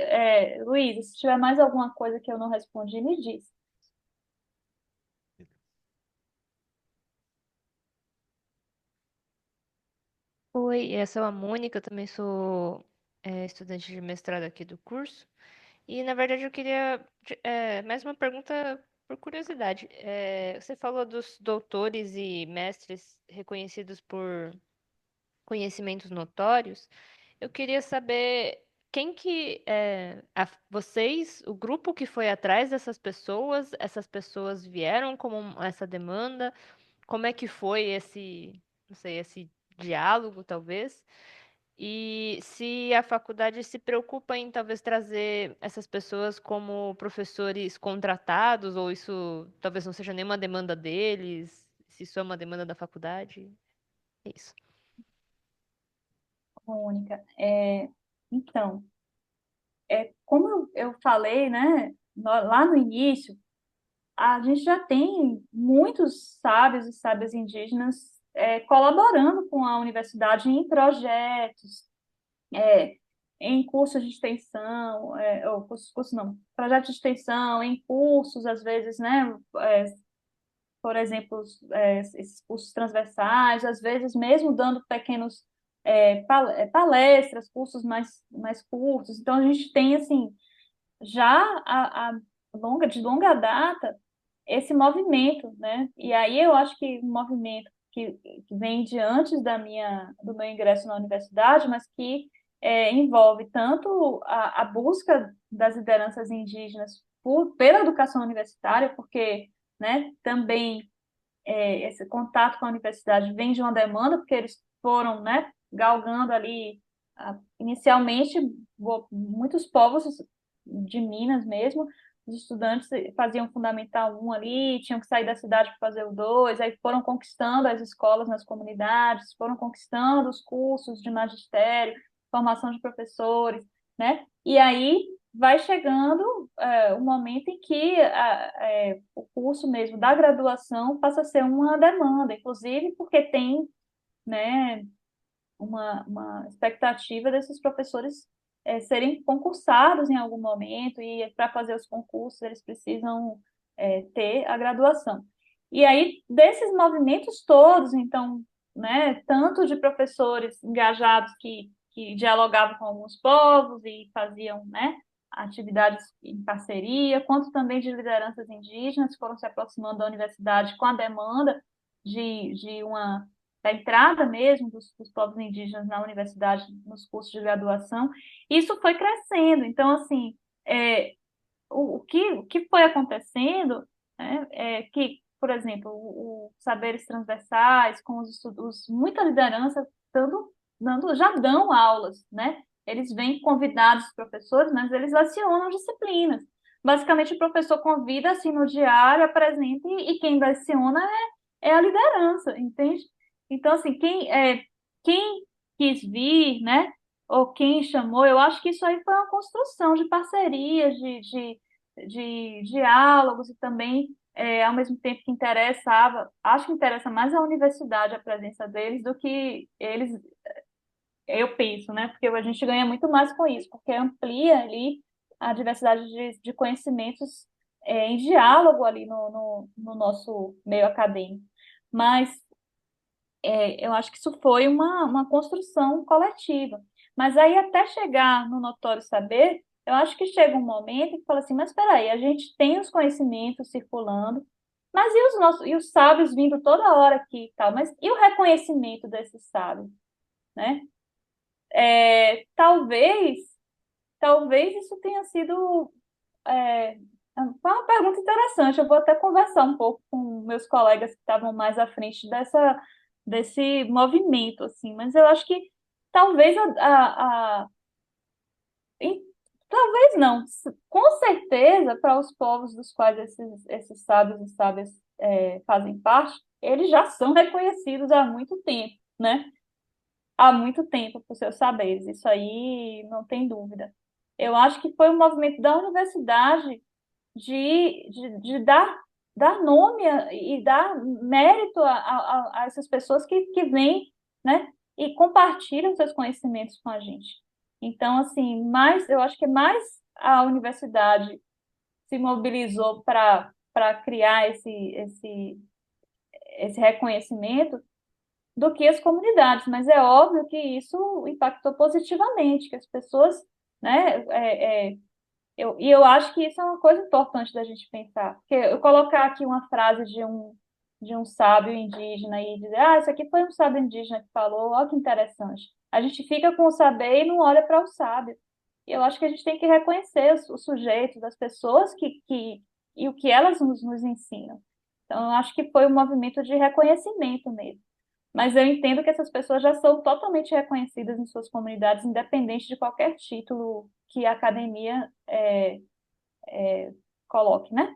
Luísa, se tiver mais alguma coisa que eu não respondi, me diz. Oi, eu sou a Mônica, eu também sou estudante de mestrado aqui do curso. E, na verdade, eu queria mais uma pergunta por curiosidade. Você falou dos doutores e mestres reconhecidos por conhecimentos notórios. Eu queria saber quem que vocês, o grupo que foi atrás dessas pessoas, essas pessoas vieram com essa demanda, como é que foi esse, não sei, esse diálogo, talvez? E se a faculdade se preocupa em talvez trazer essas pessoas como professores contratados, ou isso talvez não seja nenhuma demanda deles, se isso é uma demanda da faculdade, é isso. Mônica, então, como eu falei, né, lá no início, a gente já tem muitos sábios e sábias indígenas colaborando com a universidade em projetos, é, em cursos de extensão, ou curso não, projetos de extensão, em cursos, às vezes, né, por exemplo, esses cursos transversais, às vezes mesmo dando pequenos palestras, cursos mais curtos. Então, a gente tem, assim, já de longa data, esse movimento, né? E aí eu acho que um movimento que vem de antes do meu ingresso na universidade, mas que envolve tanto a busca das lideranças indígenas pela educação universitária, porque, né, também esse contato com a universidade vem de uma demanda, porque eles foram, né, galgando ali, inicialmente, muitos povos de Minas mesmo, os estudantes faziam Fundamental 1 ali, tinham que sair da cidade para fazer o 2, aí foram conquistando as escolas nas comunidades, foram conquistando os cursos de magistério, formação de professores, né? E aí vai chegando o momento em que o curso mesmo da graduação passa a ser uma demanda, inclusive porque tem, né, uma expectativa desses professores serem concursados em algum momento, e para fazer os concursos eles precisam ter a graduação. E aí, desses movimentos todos, então, né, tanto de professores engajados que dialogavam com alguns povos e faziam, né, atividades em parceria, quanto também de lideranças indígenas que foram se aproximando da universidade com a demanda de uma da entrada mesmo dos povos indígenas na universidade, nos cursos de graduação, isso foi crescendo. Então, assim, o que foi acontecendo, né, é que, por exemplo, os saberes transversais, com os estudos, muita liderança, já dão aulas, né? Eles vêm convidados, professores, mas eles lecionam disciplinas. Basicamente, o professor convida, assim, no diário, apresenta, e quem leciona é a liderança, entende? Então, assim, quem quis vir, né? Ou quem chamou, eu acho que isso aí foi uma construção de parcerias, de diálogos, e também, ao mesmo tempo que acho que interessa mais a universidade a presença deles do que eles, eu penso, né? Porque a gente ganha muito mais com isso, porque amplia ali a diversidade de conhecimentos em diálogo ali no nosso meio acadêmico. Mas eu acho que isso foi uma construção coletiva. Mas aí, até chegar no notório saber, eu acho que chega um momento que fala assim, mas espera aí, a gente tem os conhecimentos circulando, mas e os sábios vindo toda hora aqui e tal, mas e o reconhecimento desses sábios, né? Talvez isso tenha sido foi uma pergunta interessante. Eu vou até conversar um pouco com meus colegas que estavam mais à frente desse movimento, assim. Mas eu acho que talvez e talvez não, com certeza, para os povos dos quais esses sábios e sábias fazem parte, eles já são reconhecidos há muito tempo, né? Há muito tempo por seus saberes, isso aí não tem dúvida. Eu acho que foi um movimento da universidade de dar nome e dar mérito a essas pessoas que vêm, né, e compartilham seus conhecimentos com a gente. Então, assim, eu acho que mais a universidade se mobilizou para criar esse reconhecimento do que as comunidades, mas é óbvio que isso impactou positivamente, que as pessoas, né, e eu acho que isso é uma coisa importante da gente pensar. Porque eu colocar aqui uma frase de um sábio indígena e dizer, isso aqui foi um sábio indígena que falou, olha que interessante. A gente fica com o saber e não olha para o sábio. E eu acho que a gente tem que reconhecer os sujeitos, as pessoas e o que elas nos ensinam. Então, eu acho que foi um movimento de reconhecimento mesmo. Mas eu entendo que essas pessoas já são totalmente reconhecidas em suas comunidades, independente de qualquer título que a academia coloque, né?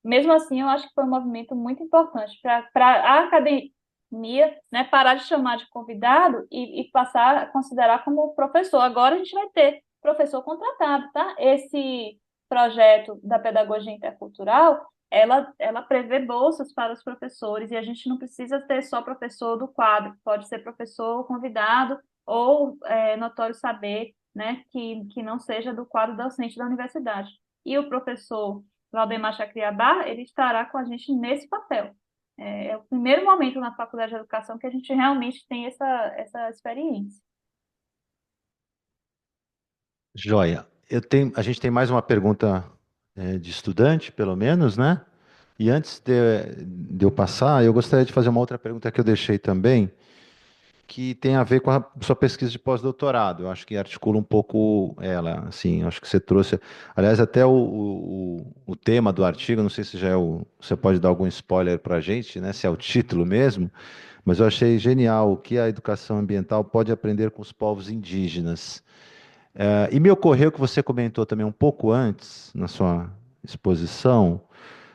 Mesmo assim, eu acho que foi um movimento muito importante para a academia, né, parar de chamar de convidado e passar a considerar como professor. Agora a gente vai ter professor contratado, tá? Esse projeto da pedagogia intercultural, ela prevê bolsas para os professores e a gente não precisa ter só professor do quadro, pode ser professor convidado ou notório saber, né, que não seja do quadro docente da universidade. E o professor Valdemar Chacriabá, ele estará com a gente nesse papel. É o primeiro momento na Faculdade de Educação que a gente realmente tem essa experiência. Joia. A gente tem mais uma pergunta de estudante, pelo menos, né? E antes de eu passar, eu gostaria de fazer uma outra pergunta que eu deixei também, que tem a ver com a sua pesquisa de pós-doutorado. Eu acho que articula um pouco ela, assim, eu acho que você trouxe, aliás, até o tema do artigo, não sei se já você pode dar algum spoiler para a gente, né, se é o título mesmo, mas eu achei genial o que a educação ambiental pode aprender com os povos indígenas. E me ocorreu que você comentou também um pouco antes, na sua exposição,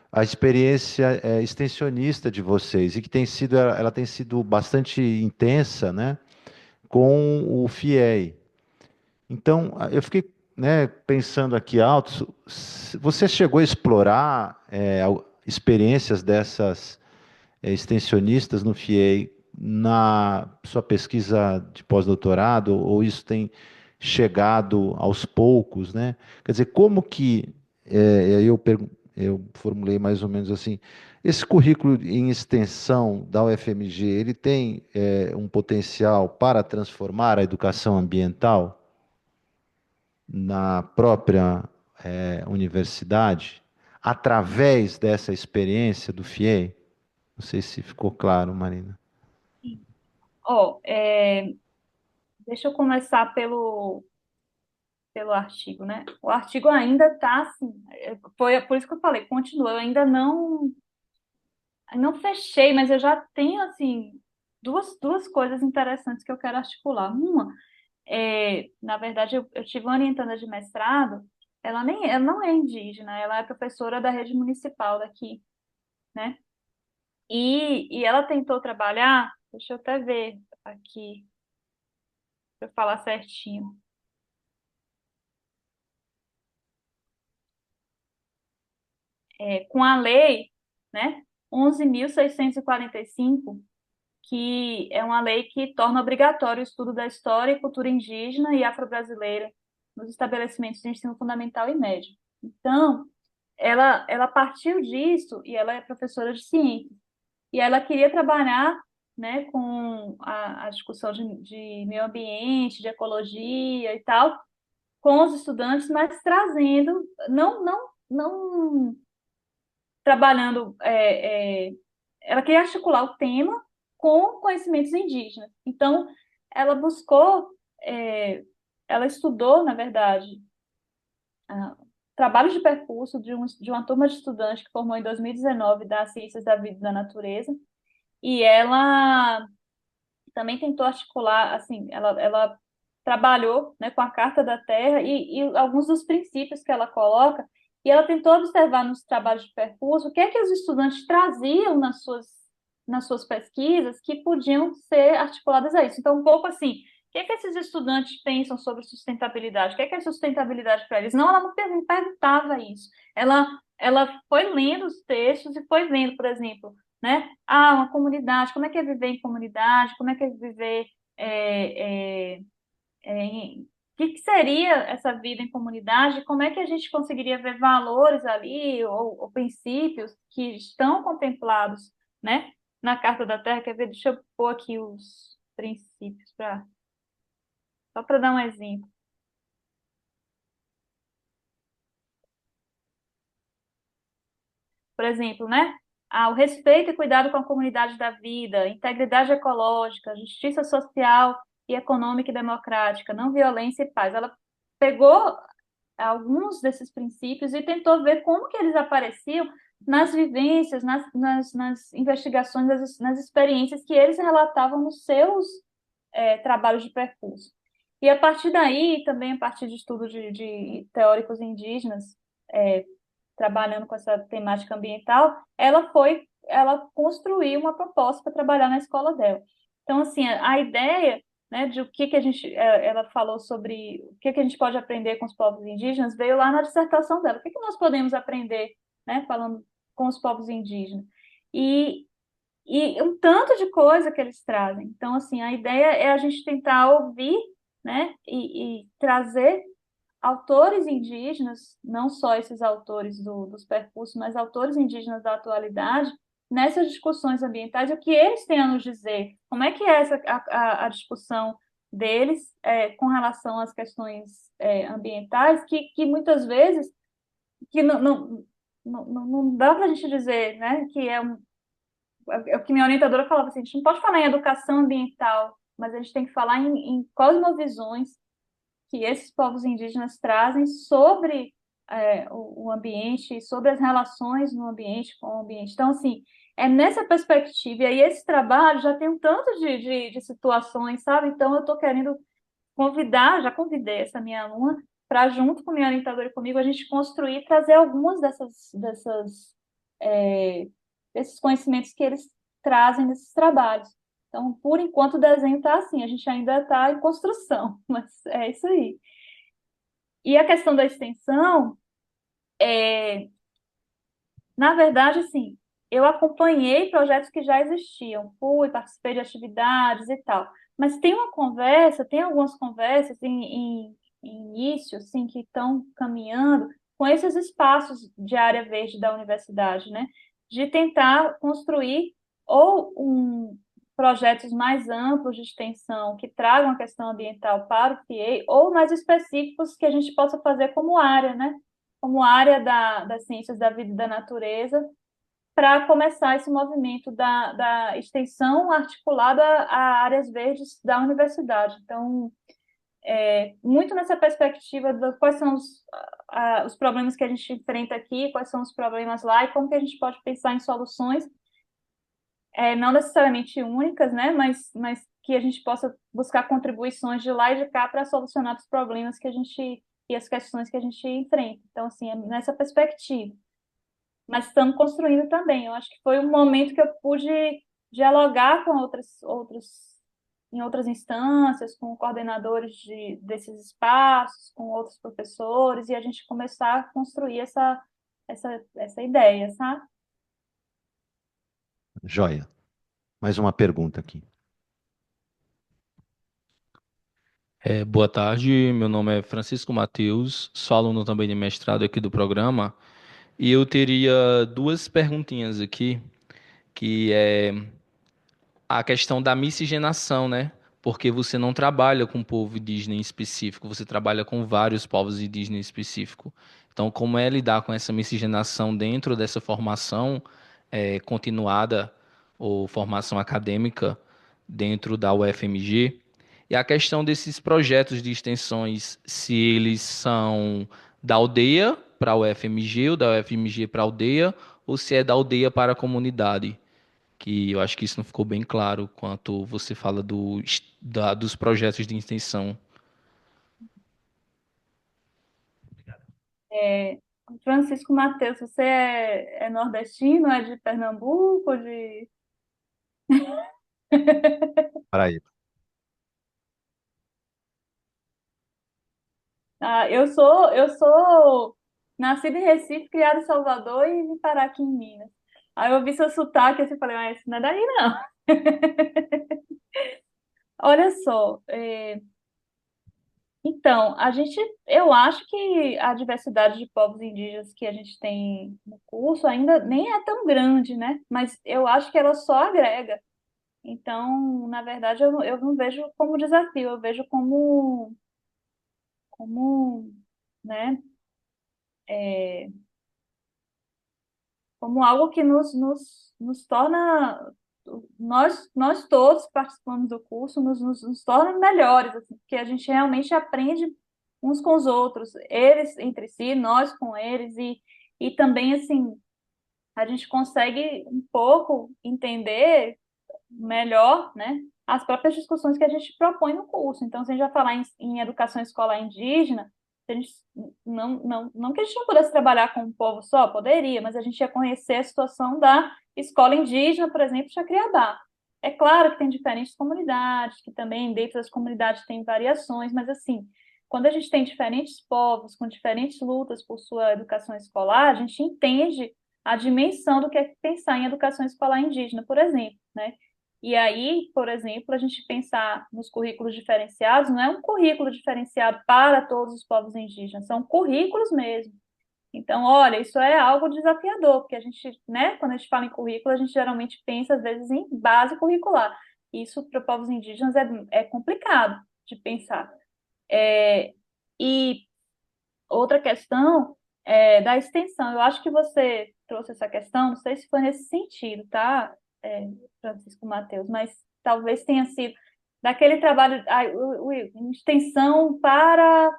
a experiência extensionista de vocês, e que ela tem sido bastante intensa, né, com o FIEI. Então, eu fiquei, né, pensando aqui alto, você chegou a explorar experiências dessas extensionistas no FIEI na sua pesquisa de pós-doutorado, ou isso tem chegado aos poucos, né? Quer dizer, como que, eu formulei mais ou menos assim, esse currículo em extensão da UFMG, ele tem um potencial para transformar a educação ambiental na própria universidade, através dessa experiência do FIEI? Não sei se ficou claro, Marina. Ó, deixa eu começar pelo artigo, né? O artigo ainda está assim, foi por isso que eu falei, continua, eu ainda não fechei, mas eu já tenho assim duas coisas interessantes que eu quero articular. Uma, na verdade, eu tive uma orientanda de mestrado, ela não é indígena, ela é professora da rede municipal daqui, né? E ela tentou trabalhar, deixa eu até ver aqui, para eu falar certinho, com a lei, né, 11.645, que é uma lei que torna obrigatório o estudo da história e cultura indígena e afro-brasileira nos estabelecimentos de ensino fundamental e médio. Então, ela partiu disso e ela é professora de ciências. E ela queria trabalhar, né, com a discussão de meio ambiente, de ecologia e tal, com os estudantes, mas trazendo, não trabalhando, ela queria articular o tema com conhecimentos indígenas. Então, ela buscou, ela estudou, na verdade, trabalho de percurso de uma turma de estudantes que formou em 2019 das Ciências da Vida e da Natureza, e ela também tentou articular, assim, ela trabalhou, né, com a Carta da Terra e alguns dos princípios que ela coloca, e ela tentou observar nos trabalhos de percurso o que é que os estudantes traziam nas suas pesquisas que podiam ser articuladas a isso. Então, um pouco assim, o que é que esses estudantes pensam sobre sustentabilidade? O que é sustentabilidade para eles? Não, ela não perguntava isso. Ela foi lendo os textos e foi vendo, por exemplo, né? Ah, uma comunidade, como é que é viver em comunidade? Como é que é viver o que que seria essa vida em comunidade? Como é que a gente conseguiria ver valores ali ou princípios que estão contemplados, né, na Carta da Terra? Quer ver? Deixa eu pôr aqui os princípios só para dar um exemplo. Por exemplo, né? O respeito e cuidado com a comunidade da vida, integridade ecológica, justiça social e econômica e democrática, não violência e paz. Ela pegou alguns desses princípios e tentou ver como que eles apareciam nas vivências, nas investigações, nas experiências que eles relatavam nos seus trabalhos de percurso. E a partir daí, também a partir de estudo de teóricos indígenas, trabalhando com essa temática ambiental, ela construiu uma proposta para trabalhar na escola dela. Então, assim, a ideia, né, de o que a gente, ela falou sobre o que a gente pode aprender com os povos indígenas, veio lá na dissertação dela. O que nós podemos aprender, né, falando com os povos indígenas? E, e um tanto de coisa que eles trazem. Então, assim, a ideia é a gente tentar ouvir, né, e trazer autores indígenas, não só esses autores dos percursos, mas autores indígenas da atualidade, nessas discussões ambientais, o que eles têm a nos dizer, como é que é a discussão deles com relação às questões ambientais, que muitas vezes que não dá para a gente dizer, né, que é o que minha orientadora falava assim, a gente não pode falar em educação ambiental, mas a gente tem que falar em cosmovisões que esses povos indígenas trazem sobre o ambiente, sobre as relações no ambiente com o ambiente. Então, assim, é nessa perspectiva, e aí esse trabalho já tem um tanto de situações, sabe? Então, eu estou querendo já convidei essa minha aluna para, junto com minha orientadora e comigo, a gente construir e trazer algumas é, desses conhecimentos que eles trazem nesses trabalhos. Então, por enquanto, o desenho está assim, a gente ainda está em construção, mas é isso aí. E a questão da extensão, na verdade, assim, eu acompanhei projetos que já existiam, participei de atividades e tal, mas tem algumas conversas em início, assim, que estão caminhando com esses espaços de área verde da universidade, né? De tentar construir projetos mais amplos de extensão que tragam a questão ambiental para o PA, ou mais específicos que a gente possa fazer como área, né? Como área das ciências da vida e da natureza, para começar esse movimento da extensão articulada a áreas verdes da universidade. Então, muito nessa perspectiva de quais são os problemas que a gente enfrenta aqui, quais são os problemas lá, e como que a gente pode pensar em soluções, não necessariamente únicas, né, mas que a gente possa buscar contribuições de lá e de cá para solucionar os problemas e as questões que a gente enfrenta. Então, assim, é nessa perspectiva. Mas estamos construindo também. Eu acho que foi um momento que eu pude dialogar com em outras instâncias, com coordenadores desses espaços, com outros professores, e a gente começar a construir essa ideia, sabe? Joia. Mais uma pergunta aqui. Boa tarde, meu nome é Francisco Matheus, sou aluno também de mestrado aqui do programa, e eu teria duas perguntinhas aqui, que é a questão da miscigenação, né? Porque você não trabalha com um povo indígena em específico, você trabalha com vários povos indígenas em específico. Então, como é lidar com essa miscigenação dentro dessa formação continuada ou formação acadêmica dentro da UFMG? E a questão desses projetos de extensões, se eles são da aldeia para a UFMG ou da UFMG para a aldeia, ou se é da aldeia para a comunidade, que eu acho que isso não ficou bem claro quanto você fala dos projetos de extensão. É, Francisco Mateus, você é nordestino, é de Pernambuco, de... Paraíba. Ah, eu sou nascida em Recife, criada em Salvador e vim parar aqui em Minas. Aí eu vi seu sotaque e falei, mas isso não é daí, não. Olha só, então, eu acho que a diversidade de povos indígenas que a gente tem no curso ainda nem é tão grande, né? Mas eu acho que ela só agrega. Então, na verdade, eu não vejo como desafio, eu vejo como, né, como algo que nos torna, nós todos que participamos do curso, nos torna melhores, assim, porque a gente realmente aprende uns com os outros, eles entre si, nós com eles, e também, assim, a gente consegue um pouco entender melhor, né, as próprias discussões que a gente propõe no curso. Então, se a gente vai falar em educação escolar indígena, a gente, não que a gente não pudesse trabalhar com um povo só, poderia, mas a gente ia conhecer a situação da escola indígena, por exemplo, de Jacriabá. É claro que tem diferentes comunidades, que também dentro das comunidades tem variações, mas assim, quando a gente tem diferentes povos com diferentes lutas por sua educação escolar, a gente entende a dimensão do que é pensar em educação escolar indígena, por exemplo, né? E aí, por exemplo, a gente pensar nos currículos diferenciados, não é um currículo diferenciado para todos os povos indígenas, são currículos mesmo. Então, olha, isso é algo desafiador, porque a gente, né, quando a gente fala em currículo, a gente geralmente pensa, às vezes, em base curricular. Isso, para povos indígenas, é complicado de pensar. É, e outra questão é da extensão. Eu acho que você trouxe essa questão, não sei se foi nesse sentido, tá, Francisco Mateus, mas talvez tenha sido daquele trabalho, extensão para,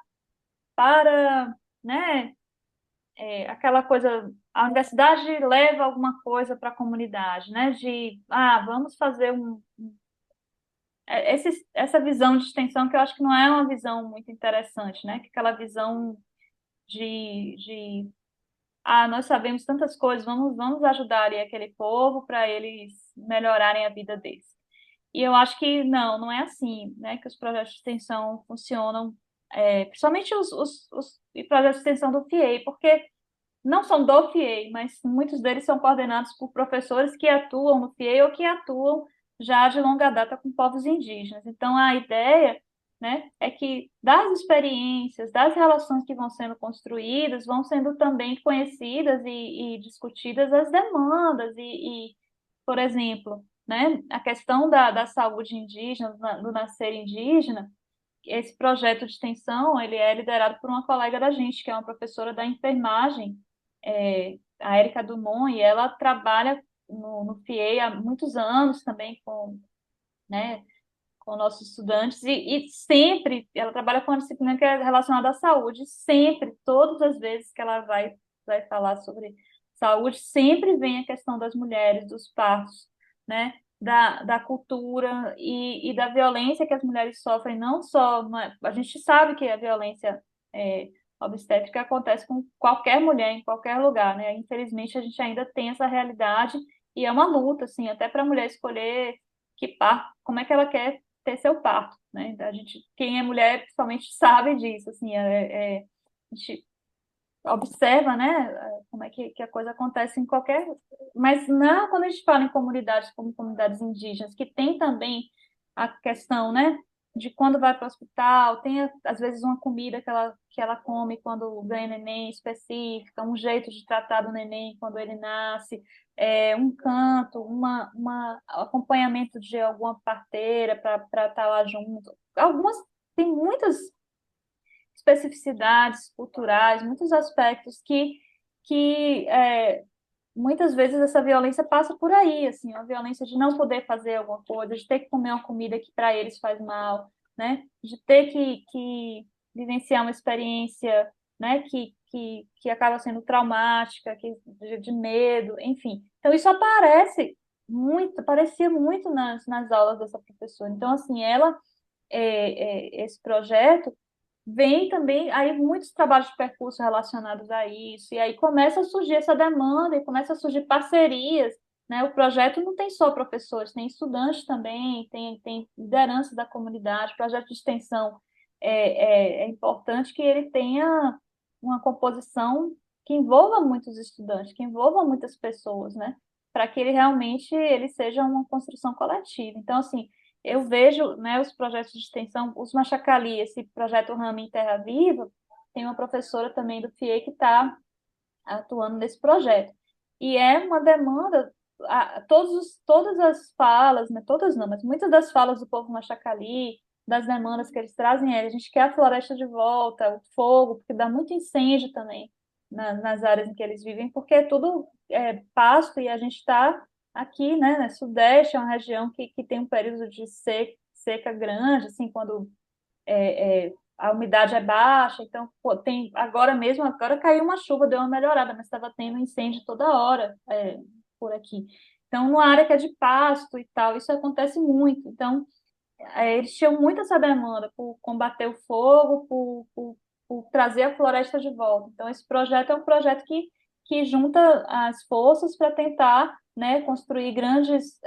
né, aquela coisa, a universidade leva alguma coisa para a comunidade, né, vamos fazer essa visão de extensão que eu acho que não é uma visão muito interessante, né, que aquela visão de nós sabemos tantas coisas, vamos ajudar ali aquele povo para eles melhorarem a vida deles. E eu acho que não é assim, né, que os projetos de extensão funcionam, principalmente os projetos de extensão do FIEI, porque não são do FIEI, mas muitos deles são coordenados por professores que atuam no FIEI ou que atuam já de longa data com povos indígenas. Então, a ideia, né, é que das experiências, das relações que vão sendo construídas, vão sendo também conhecidas e discutidas as demandas por exemplo, né, a questão da saúde indígena, do nascer indígena. Esse projeto de extensão, ele é liderado por uma colega da gente, que é uma professora da enfermagem, a Érica Dumont, e ela trabalha no FIEI há muitos anos também né, com nossos estudantes, e sempre ela trabalha com uma disciplina que é relacionada à saúde, sempre, todas as vezes que ela vai falar sobre saúde, sempre vem a questão das mulheres, dos partos, né, da cultura e da violência que as mulheres sofrem, não só, a gente sabe que a violência obstétrica acontece com qualquer mulher, em qualquer lugar, né, infelizmente a gente ainda tem essa realidade, e é uma luta, assim, até para a mulher escolher que parto, como é que ela quer ter seu parto, né? Quem é mulher, principalmente, sabe disso, assim, a gente observa, né, como é que a coisa acontece em qualquer... Mas não quando a gente fala em comunidades como comunidades indígenas, que tem também a questão, né, de quando vai para o hospital, tem às vezes uma comida que ela come quando ganha neném específica, um jeito de tratar do neném quando ele nasce, um canto, acompanhamento de alguma parteira para estar lá junto. Tem muitas especificidades culturais, muitos aspectos que muitas vezes essa violência passa por aí, assim, a violência de não poder fazer alguma coisa, de ter que comer uma comida que para eles faz mal, né? De ter que vivenciar uma experiência, né? Que acaba sendo traumática, de medo, enfim. Então isso aparece parecia muito nas aulas dessa professora. Então, assim, esse projeto vem também, aí muitos trabalhos de percurso relacionados a isso, e aí começa a surgir essa demanda, e começa a surgir parcerias, né? O projeto não tem só professores, tem estudantes também, tem lideranças da comunidade, o projeto de extensão é importante que ele tenha uma composição que envolva muitos estudantes, que envolva muitas pessoas, né? Para que ele seja uma construção coletiva. Então, assim, eu vejo, né, os projetos de extensão, os Machacali, esse projeto Rama em Terra Viva, tem uma professora também do FIE que está atuando nesse projeto. E é uma demanda, todas as falas, né, todas não, mas muitas das falas do povo Machacali, das demandas que eles trazem, a gente quer a floresta de volta, o fogo, porque dá muito incêndio também nas áreas em que eles vivem, porque é tudo pasto e a gente está aqui, né, Sudeste é uma região que tem um período de seca grande, assim, quando a umidade é baixa, então pô, agora caiu uma chuva, deu uma melhorada, mas estava tendo incêndio toda hora por aqui. Então, numa área que é de pasto e tal, isso acontece muito. Então, eles tinham muito essa demanda por combater o fogo, por trazer a floresta de volta. Então, esse projeto é um projeto que junta as forças para tentar, né, construir grandes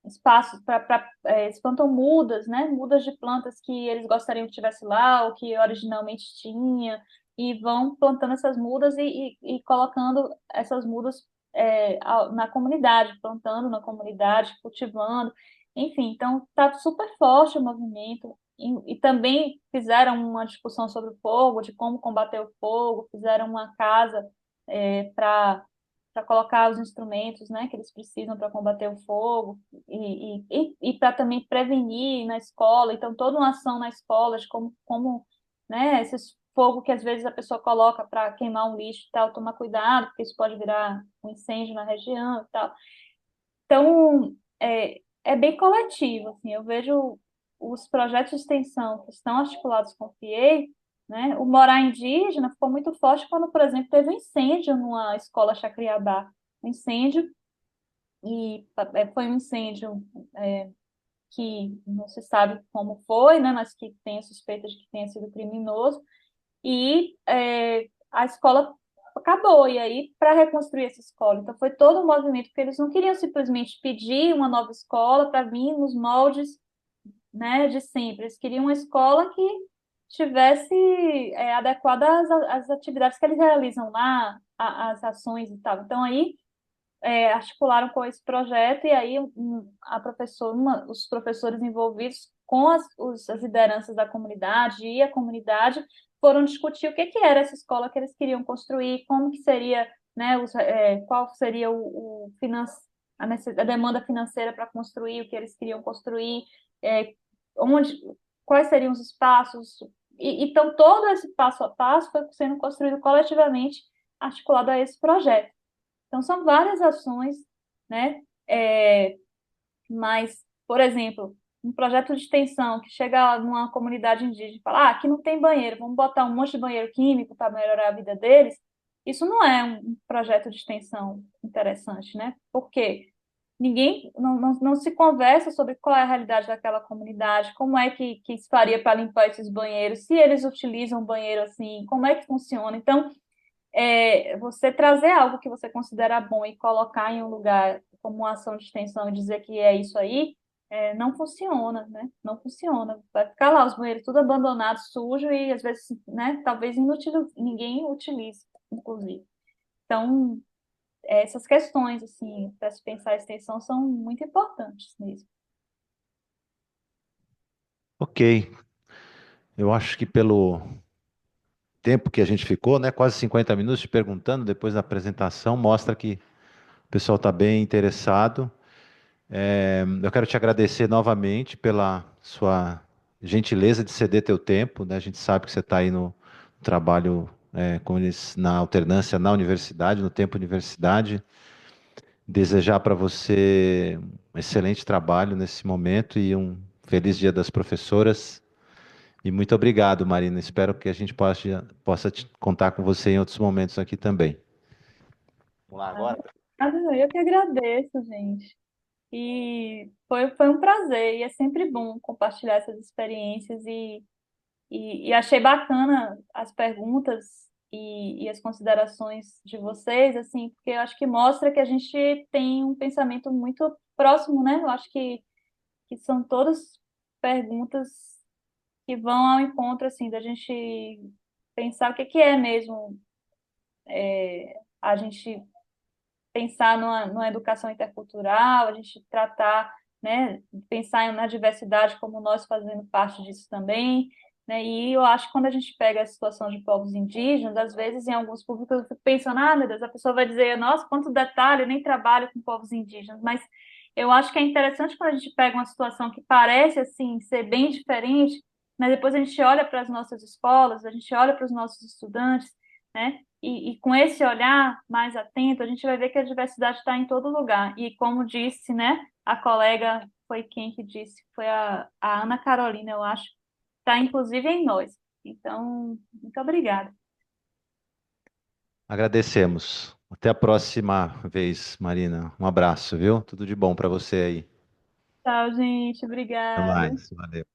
espaços para eles plantam mudas, né? Mudas de plantas que eles gostariam que tivesse lá, ou que originalmente tinha, e vão plantando essas mudas e colocando essas mudas na comunidade, plantando na comunidade, cultivando, enfim, então está super forte o movimento. E também fizeram uma discussão sobre o fogo, de como combater o fogo, fizeram uma casa para colocar os instrumentos, né, que eles precisam para combater o fogo e para também prevenir na escola. Então, toda uma ação na escola de como né, esses fogo que às vezes a pessoa coloca para queimar um lixo e tal, tomar cuidado, porque isso pode virar um incêndio na região e tal. Então, é bem coletivo, assim, eu vejo os projetos de extensão que estão articulados com o FIEI, né? O Morar Indígena ficou muito forte quando, por exemplo, teve um incêndio numa escola Chacriabá. Um incêndio, e foi um incêndio que não se sabe como foi, né? Mas que tem a suspeita de que tenha sido criminoso. E a escola acabou, e aí para reconstruir essa escola. Então foi todo um movimento, porque eles não queriam simplesmente pedir uma nova escola para vir nos moldes, né, de sempre. Eles queriam uma escola que estivesse adequada às atividades que eles realizam lá, às ações e tal. Então aí articularam com esse projeto e aí os professores envolvidos com as lideranças da comunidade e a comunidade foram discutir o que era essa escola que eles queriam construir, como que seria, né, qual seria a demanda financeira para construir o que eles queriam construir, é, onde, quais seriam os espaços. Então, todo esse passo a passo foi sendo construído coletivamente, articulado a esse projeto. Então, são várias ações, né? Mas, por exemplo, um projeto de extensão que chega numa comunidade indígena e fala, aqui não tem banheiro, vamos botar um monte de banheiro químico para melhorar a vida deles. Isso não é um projeto de extensão interessante, né? Porque ninguém não se conversa sobre qual é a realidade daquela comunidade, como é que se faria para limpar esses banheiros, se eles utilizam banheiro assim, como é que funciona. Então, você trazer algo que você considera bom e colocar em um lugar como uma ação de extensão e dizer que é isso aí, não funciona, né? Não funciona. Vai ficar lá os banheiros tudo abandonado, sujo e às vezes, né, talvez ninguém utilize, inclusive. Então, essas questões, assim, para se pensar a extensão são muito importantes mesmo. Ok. Eu acho que pelo tempo que a gente ficou, né, quase 50 minutos te perguntando depois da apresentação, mostra que o pessoal está bem interessado. Eu quero te agradecer novamente pela sua gentileza de ceder teu tempo, né? A gente sabe que você está aí no trabalho na alternância na universidade, no tempo universidade. Desejar para você um excelente trabalho nesse momento e um feliz Dia das Professoras. E muito obrigado, Marina. Espero que a gente possa contar com você em outros momentos aqui também. Vamos lá agora? Eu que agradeço, gente. E foi um prazer, e é sempre bom compartilhar essas experiências e achei bacana as perguntas e as considerações de vocês, assim, porque eu acho que mostra que a gente tem um pensamento muito próximo, né? Eu acho que são todas perguntas que vão ao encontro, assim, da gente pensar o que que é mesmo a gente pensar numa educação intercultural, a gente tratar, né, pensar na diversidade como nós fazendo parte disso também, né, e eu acho que quando a gente pega a situação de povos indígenas, às vezes em alguns públicos eu fico pensando, meu Deus, a pessoa vai dizer, nossa, quanto detalhe, eu nem trabalho com povos indígenas, mas eu acho que é interessante quando a gente pega uma situação que parece, assim, ser bem diferente, mas depois a gente olha para as nossas escolas, a gente olha para os nossos estudantes, né? E com esse olhar mais atento, a gente vai ver que a diversidade está em todo lugar. E como disse, né, a colega, foi quem que disse? Foi a Ana Carolina, eu acho, está inclusive em nós. Então, muito obrigada. Agradecemos. Até a próxima vez, Marina. Um abraço, viu? Tudo de bom para você aí. Tchau, gente. Até Obrigada. mais. Valeu.